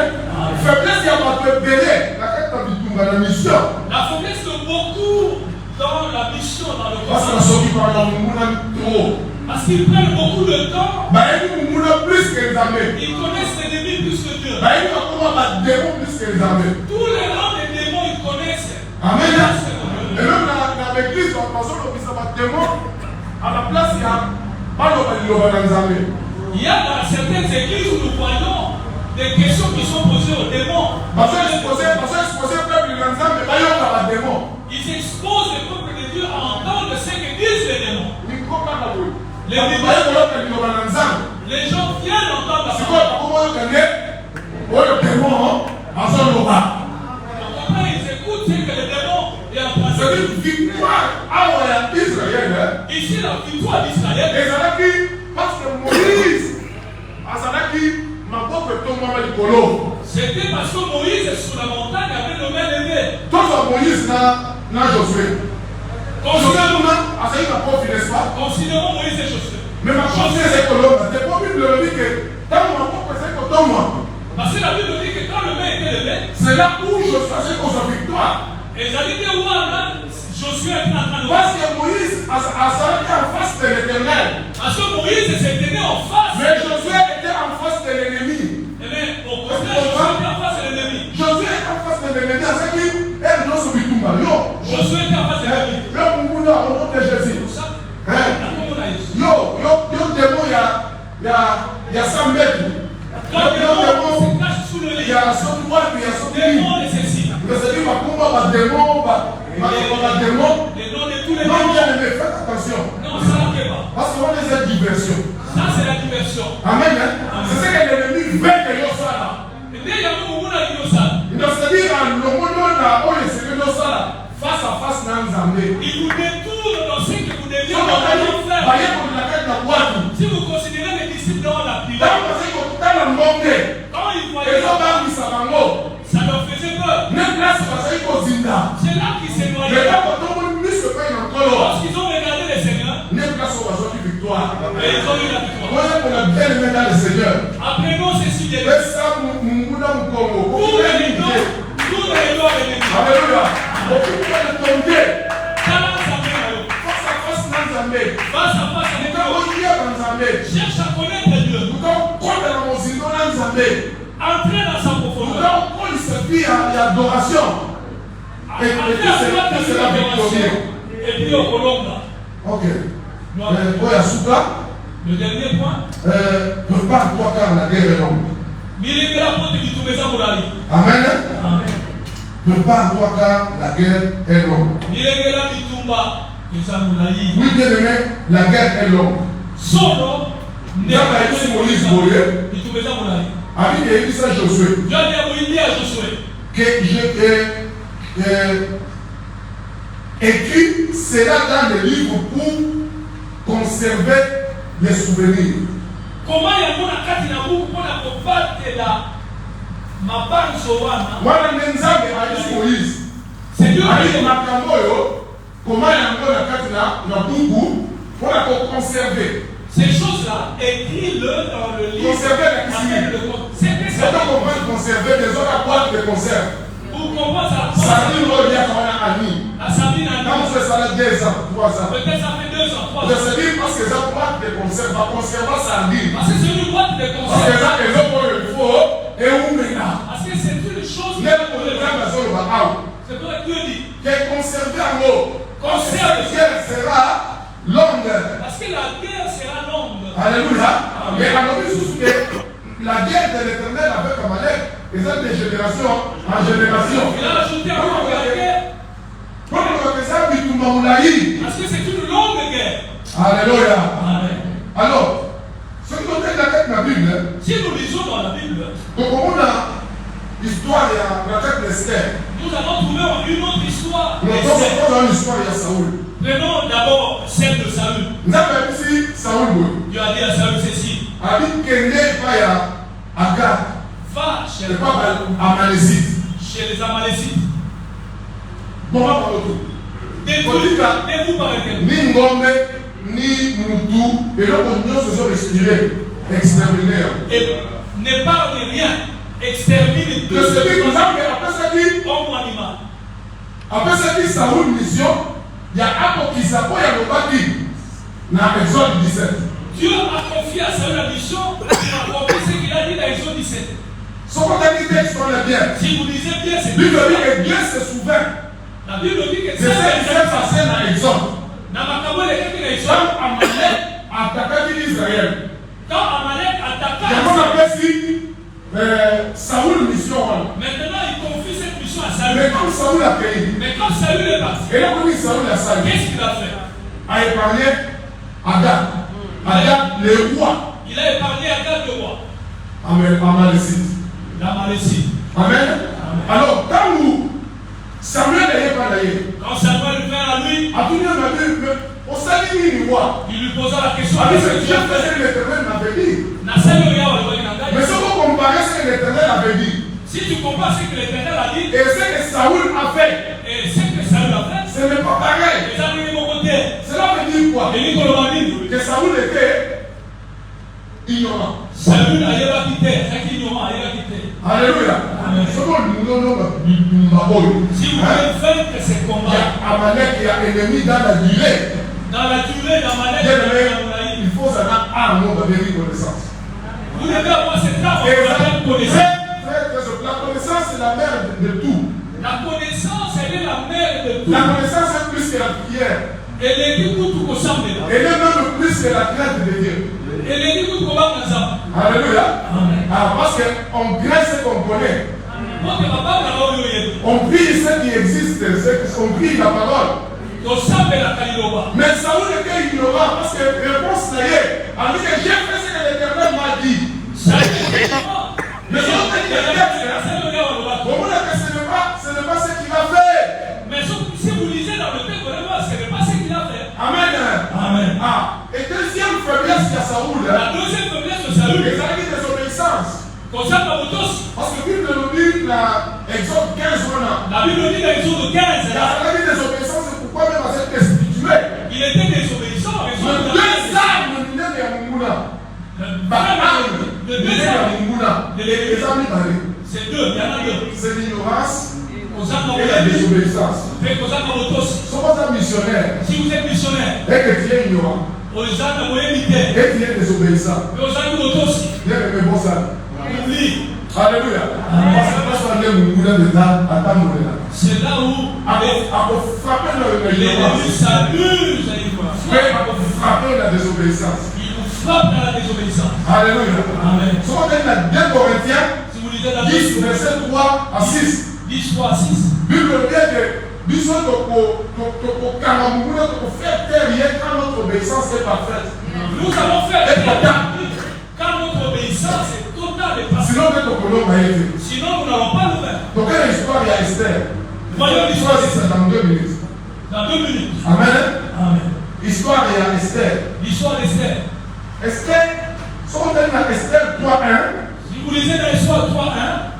S4: Faiblesse, il y a pas de belé. La mission.
S3: La faiblesse de beaucoup dans la mission, dans le parce qu'ils prennent beaucoup de temps. Ils connaissent l'ennemi plus que Dieu. Tous les rangs des démons, ils connaissent.
S4: Amen. Et même dans l'église, à la place,
S3: il y a dans certaines églises où nous voyons des questions qui sont posées aux démons. Ils exposent le peuple de Dieu à entendre ce que disent les démons. Les gens viennent entendre la parole. Ils écoutent ce que les démons est en train de dire. Ici, la victoire d'Israël.
S4: Parce que Moïse,
S3: c'était parce que Moïse sur la montagne avait le main levée.
S4: Moïse n'a Josué.
S3: Considérons Moïse et Josué.
S4: Mais ma Josué, c'est que l'homme, c'est pas Bible dit que dans ma propre, c'est que dans moi.
S3: Parce que la Bible dit que quand le main était levé,
S4: c'est là où Josué a sa victoire.
S3: Et ça dit que Josué est en train de.
S4: Parce que Moïse a s'arrêté en face de l'éternel.
S3: Parce que Moïse s'est tenu en face.
S4: Mais Josué était en face de l'ennemi.
S3: Eh bien, au contraire, Josué était en face de l'ennemi.
S4: Josué est en face de l'ennemi. C'est qui elle non se bitumba.
S3: Josué était en face de l'ennemi.
S4: Là, au nom de Jésus. Yo, démon, il y a 100 mètres.
S3: Quand le démon se cache sous le lit,
S4: il y a 100 droite, il y a 100
S3: démon nécessite.
S4: Mais c'est dit, ma démon,
S3: les noms de tous les
S4: non,
S3: démons.
S4: bien aimé, faites attention.
S3: Non, ça n'a pas.
S4: Parce qu'on a des diversions.
S3: Ça, c'est la diversion.
S4: Amen. C'est ce que l'ennemi veut que yo sala. C'est-à-dire, le monde a face à face dans Zambé.
S3: Il vous détourne dans ce que vous deviez faire. Si vous considérez les disciples dans la prière, quand ils voyaient ça leur faisait peur. C'est là qu'ils s'est noyé. Lorsqu'ils ont regardé le Seigneur, et ils ont eu la victoire. Apprenons ceci de Dieu. Tout les doigts de Dieu.
S4: Alléluia.
S3: Face à face avec Dieu. Cherche à connaître Dieu. Entrez dans sa profondeur. Et puis au Colombe.
S4: Ok.
S3: Le dernier point.
S4: Prépare-toi car la guerre est longue. Amen. Prépare-toi car la guerre est longue. Oui, bien aimé, la guerre est longue. Ami et dit à Josué que écrit cela dans les livres pour conserver les souvenirs.
S3: Comment il y a un carte dans vous pour la combattre ma banque sowana?
S4: Moïse.
S3: C'est Dieu
S4: qui comment il y a un carte dans vous pour la conserver.
S3: Ces choses-là, écris-le dans le livre.
S4: Conserver la cuisine. C'est donc on va conserver des autres boîtes de conserve.
S3: Pour comprendre ça.
S4: Ça dit il y a quand même un ami. Quand c'est ça, 2 ans, 3 ans.
S3: Peut-être ça fait 2 ans, 3 ans.
S4: Je sais dire parce que ça boîte de conserve, va conserver ça dit.
S3: Parce que c'est une boîte de conserve.
S4: Parce que ça, les autres, il faut, et où maintenant.
S3: Parce que c'est une chose. C'est pour Dieu dit.
S4: Que conserver en haut.
S3: Conserve.
S4: Guerre sera longue.
S3: Parce que la guerre sera longue.
S4: Alléluia. Mais alors, la guerre de l'éternel avec Amalek, et ça de génération en génération.
S3: Il a ajouté encore la guerre.
S4: Parce que c'est une longue
S3: Parce que c'est une longue guerre.
S4: Alléluia.
S3: Amen.
S4: Alors, ce qui nous fait la Bible,
S3: si nous lisons dans la Bible,
S4: donc on a l'histoire de la tête d'Esther.
S3: Nous allons trouver une autre histoire.
S4: Nous avons une histoire de Saoul.
S3: Prenons d'abord celle de Saül.
S4: Nous avons ici Saoul.
S3: Dieu a dit à Saül ceci.
S4: A dit qu'il n'est pas à Agag.
S3: Va chez
S4: les Amalécites.
S3: Chez les Amalécites.
S4: Bon, on va parler de tout.
S3: Détruisez-vous par lesquels.
S4: Ni Ngombe, ni Moutou, et donc nous se sont retirés, exterminés.
S3: Et n'épargne rien. Extermine tout ce qui nous a fait.
S4: Après ça dit,
S3: homme ou animal.
S4: Après ça dit, Saoul mission, il y a Apokisako, il y a le bâti. Dans Exode 17.
S3: Dieu a confié à Saül la mission, il a compris ce qu'il a dit dans Exode 17.
S4: Ce qu'on a dit, texte, on est bien.
S3: Si vous lisez bien, c'est
S4: Bible dit que Dieu se souvient.
S3: La Bible dit que
S4: c'est ça passé dans Exode.
S3: Dans Makabo, il y a Exode.
S4: Quand Amalek attaquait Israël.
S3: Quand Amalek attaqua
S4: Saoul mission.
S3: Maintenant, il confie cette mission à Saül.
S4: Mais quand Saoul a payé.
S3: Mais quand Saül est parti.
S4: Et là, quand Saoul a sali.
S3: Qu'est-ce qu'il a fait?
S4: A épargné Agag. Agag, le roi.
S3: Il a épargné Agag, le roi.
S4: Amalécite.
S3: L'Amalécite.
S4: Amen. Alors, quand nous, Samuel n'est pas d'ailleurs.
S3: Quand Samuel vint à lui,
S4: à tout le monde a dit, au salut du roi.
S3: Il lui posa la question.
S4: Dieu faisait l'Éternel m'avait dit. Mais si vous comparez ce que l'Éternel avait dit.
S3: Si tu compares ce que l'Éternel a dit.
S4: Et ce que Saoul a fait.
S3: Et ce que Saül a fait.
S4: Ce n'est pas pareil. Cela veut dire quoi? Que Saoul était ignorant.
S3: Saül a quitté. C'est ignorant, il a quitté.
S4: Alléluia. Si vous
S3: voulez vaincre ces combats,
S4: il y a Amalek qui a ennemi dans la durée.
S3: Dans la durée d'Amalek,
S4: il faut savoir un mot de reconnaissance.
S3: Vous devez avoir cette arme de connaissance.
S4: La connaissance c'est la mère de tout.
S3: La connaissance, elle est la mère de tout.
S4: La connaissance est plus que la prière.
S3: Elle est tout ensemble.
S4: Elle est même plus que la crainte de Dieu.
S3: Elle est tout ensemble.
S4: Alléluia. Parce qu'on craint ce qu'on connaît. On prie ce qui existe, on prie la parole. Mais Saoul était ignorant parce que réponse n'est pas. Il dit que j'ai fait ce que l'Éternel m'a dit. Mais ce n'est pas ce qu'il a fait.
S3: Mais si vous lisez dans le texte, ce n'est pas ce qu'il a fait.
S4: Amen. Et deuxième faiblesse de Saoul.
S3: La deuxième faiblesse de Saoul.
S4: C'est la désobéissance.
S3: Parce
S4: que la Bible nous dit dans Exode 15
S3: La Bible dit dans Exode 15.
S4: Il a dit désobéissance, c'est pourquoi même à cette destitué.
S3: Il était désobéissant.
S4: Le deux armes de Munguna. Le deux armes de
S3: c'est deux, il y en a deux.
S4: C'est l'ignorance et la désobéissance.
S3: Si
S4: vous êtes missionnaire,
S3: si vous êtes missionnaire,
S4: et que tu es ignorant, et tu es désobéissant, bien aimé, bon ça. Alléluia.
S3: C'est là où l'ennemi s'amuse à y voir.
S4: Frapper la désobéissance.
S3: Il nous frappe dans la désobéissance.
S4: Alléluia.
S3: Amen.
S4: Si vous êtes dans 2 Corinthiens 10, verset 3 à 6.
S3: 10, 3 à 6.
S4: Bible dit que nous sommes faire taire quand notre obéissance est parfaite.
S3: Nous allons faire quand notre obéissance est totale et parfaite.
S4: Sinon,
S3: nous n'allons pas le faire.
S4: Donc, quelle histoire il y a Esther?
S3: Voyons l'histoire
S4: dans 2 minutes.
S3: Dans 2 minutes.
S4: Amen. Histoire il y a Esther.
S3: L'histoire d'Esther.
S4: Esther, si on est dans Esther 3.1.
S3: Si vous lisez dans l'histoire 3.1.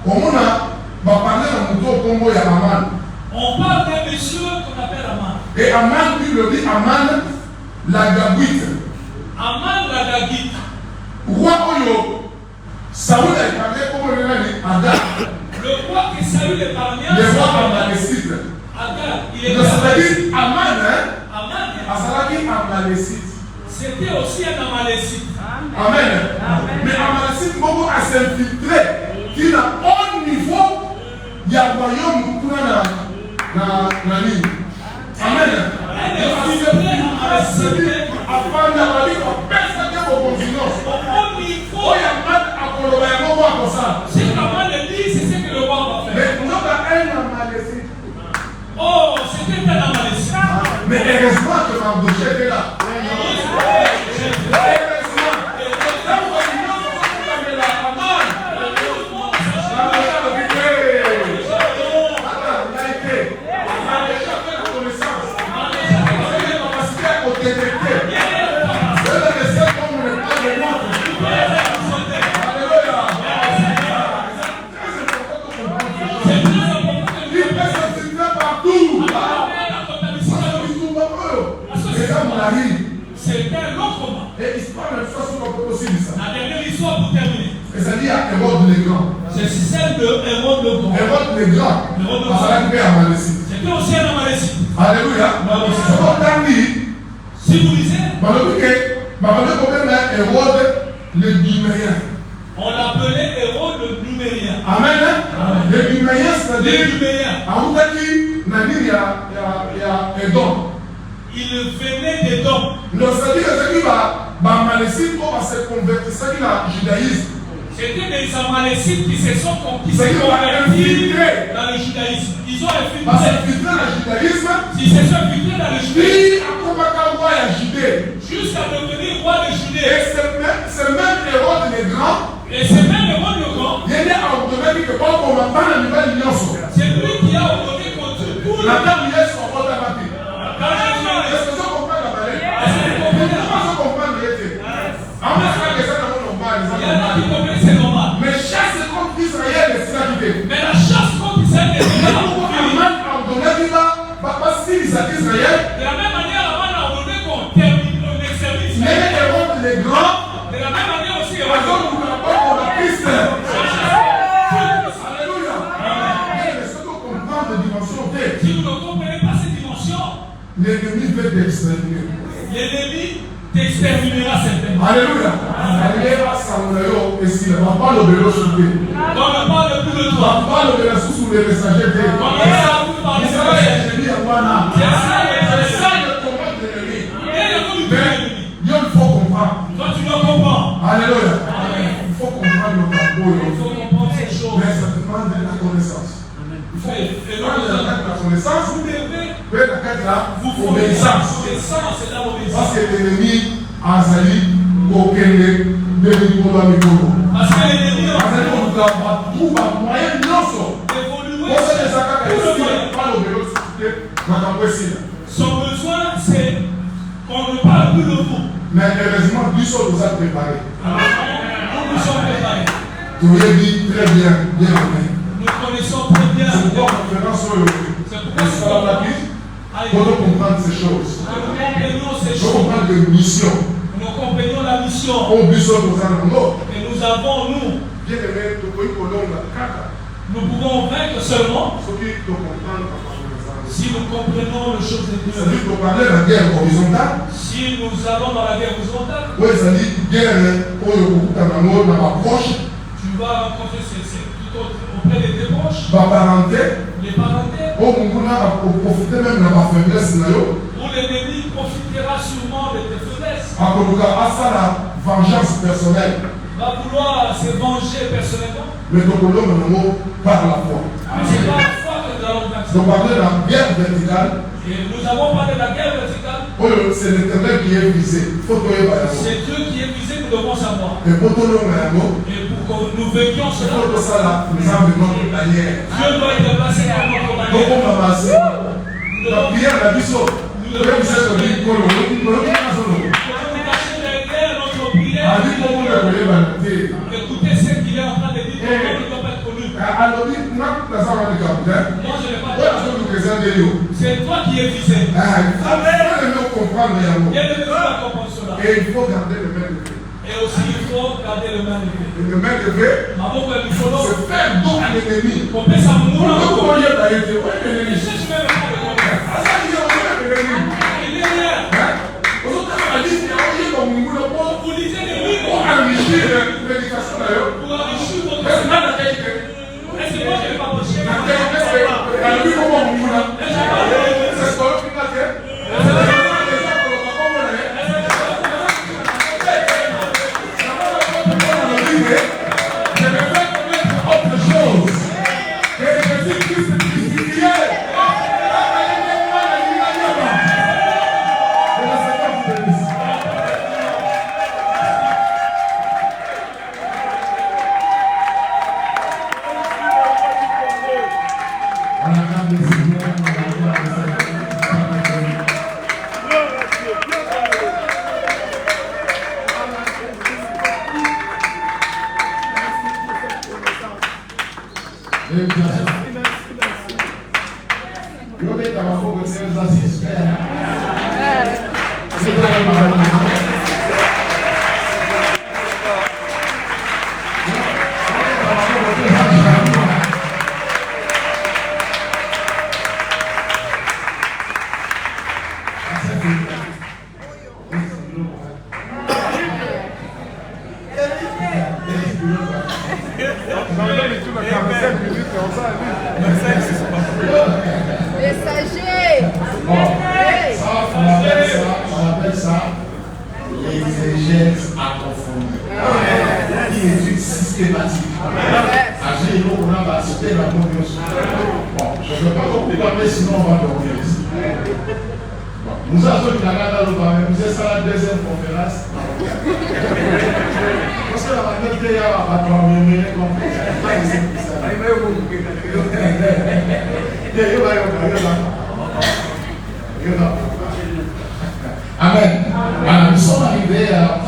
S3: On parle d'un monsieur qu'on appelle Aman.
S4: Et Aman, Bible dit Aman la Gabite.
S3: Aman la Gabite.
S4: Roi Oyo, Saoul a parlé comme on l'a dit Agag.
S3: Le roi que Saül épargna.
S4: Le roi Amalécite.
S3: Agag, il est
S4: c'est-à-dire Aman,
S3: Aman.
S4: Amalécite.
S3: C'était aussi un Amalécite.
S4: Amen. Mais Amalécite, beaucoup à s'infiltrer. Qui n'a haut niveau, il y a un royaume pour la ligne. Amen. Afin d'avoir dit qu'on pèse au continent.
S3: Au niveau.
S4: Il y a un roi comme ça.
S3: Si Aman le dit, c'est ce que le roi va faire.
S4: Mais nous avons un Amalécite.
S3: Oh, c'était un Amalécite.
S4: Mais heureusement que Mardochée était là. Et histoire de façon qu'on peut aussi dire ça.
S3: La dernière histoire pour terminer.
S4: Et ça dit à Hérode le Grand.
S3: C'est celle de Hérode le Grand.
S4: Hérode le Grand. C'était
S3: aussi un Amalécite.
S4: Alléluia.
S3: Si vous lisez,
S4: Hérode le Numérien.
S3: On l'appelait Hérode le Numérien.
S4: Amen. Le Numérien, c'est-à-dire.
S3: Le Numérien. Il venait des dons.
S4: C'est-à-dire que Amalécite va se convertir à judaïsme.
S3: C'était des Amalécites qui se sont convertis dans le judaïsme. Ils ont infiltré dans le judaïsme. Ils se sont infiltrés dans le judaïsme. Jusqu'à devenir roi de Judée.
S4: Et c'est même Hérode le Grand.
S3: Et c'est même Hérode le Grand. C'est lui qui a ordonné contre tout le monde.
S4: Mais chasse contre Israël est stabilité.
S3: Mais la chasse contre Israël est stabilité. De la même manière, avant d'ordonner qu'on termine le service.
S4: Mais Hérode le Grand.
S3: De la même manière aussi,
S4: Alléluia.
S3: Si vous ne comprenez pas cette dimension,
S4: l'ennemi veut t'exterminer.
S3: L'ennemi t'exterminera certainement.
S4: Alléluia. On parle de l'eau sur pied.
S3: On ne parle plus de toi.
S4: On parle de la sous les messagers.
S3: On ne parle plus par les messagers.
S4: C'est ça le combat de l'ennemi. Mais il faut comprendre.
S3: Toi, tu dois comprendre.
S4: Alléluia. Il faut comprendre le
S3: Il faut comprendre ces choses.
S4: mais ça demande de la connaissance. Il faut prendre la connaissance.
S3: Vous devez
S4: vous obéissance.
S3: C'est la obéissance.
S4: Parce que l'ennemi a sali aucun de Nicolas Mikolo.
S3: Parce que l'ennemi a
S4: tout va moyen non
S3: évolué. Son besoin, c'est qu'on ne parle plus de vous.
S4: Mais heureusement, lui seul nous a préparé.
S3: Nous sommes préparés.
S4: Tu l'as dit très bien, bien aimé.
S3: Nous connaissons très bien.
S4: C'est pourquoi on fait sur le pour comprendre ces choses.
S3: Nous
S4: comprendre les missions.
S3: Nous comprenons la mission.
S4: Et nous
S3: avons, nous, nous pouvons vaincre seulement si nous comprenons les choses de Dieu.
S4: C'est-à-dire qu'on parlait de la guerre horizontale.
S3: Si nous allons dans la guerre horizontale,
S4: oui, c'est-à-dire guerre proche.
S3: Tu vas rencontrer tout auprès de tes proches.
S4: Les parentés. Où
S3: l'ennemi profitera sûrement de tes faiblesses.
S4: À la vengeance personnelle.
S3: Va vouloir se venger personnellement.
S4: Mais par la foi.
S3: C'est par la foi que nous allons vaincre.
S4: Donc parler de la guerre verticale.
S3: Et nous avons parlé de la guerre verticale.
S4: C'est l'Éternel qui est visé.
S3: C'est Dieu qui est visé, nous devons savoir.
S4: Et pour que
S3: nous vainctions cela,
S4: Dieu
S3: doit être placé dans notre manière.
S4: La prière, la mission.
S3: Nous devons cacher derrière notre prière. Écoutez ce qu'il est en train de dire. Il ne doit pas être connu. Moi, je n'ai pas de. C'est toi qui es visé.
S4: Il faut comprendre
S3: cela.
S4: Et il faut garder le même levé.
S3: Et aussi, il faut garder le même levé.
S4: Le même levé, c'est faire don à l'ennemi.
S3: On peut s'amour.
S4: On peut
S3: Il est rien. Vous lisez les livres
S4: pour enrichir l'éducation d'ailleurs.
S3: pour enrichir votre
S4: Est-ce que moi je
S3: n'ai pas prêché?
S1: C'est
S2: Messager.
S1: On appelle ça l'exégèse approfondie. Une étude systématique. Agir, on a accepté la bonne chose. Bon, je ne vais pas beaucoup parler, sinon on va dormir ici. Nous avons le Canada, nous sommes à la deuxième conférence. Parce que la majorité, il y a un patron, Amen. Voilà, nous sommes arrivés à presque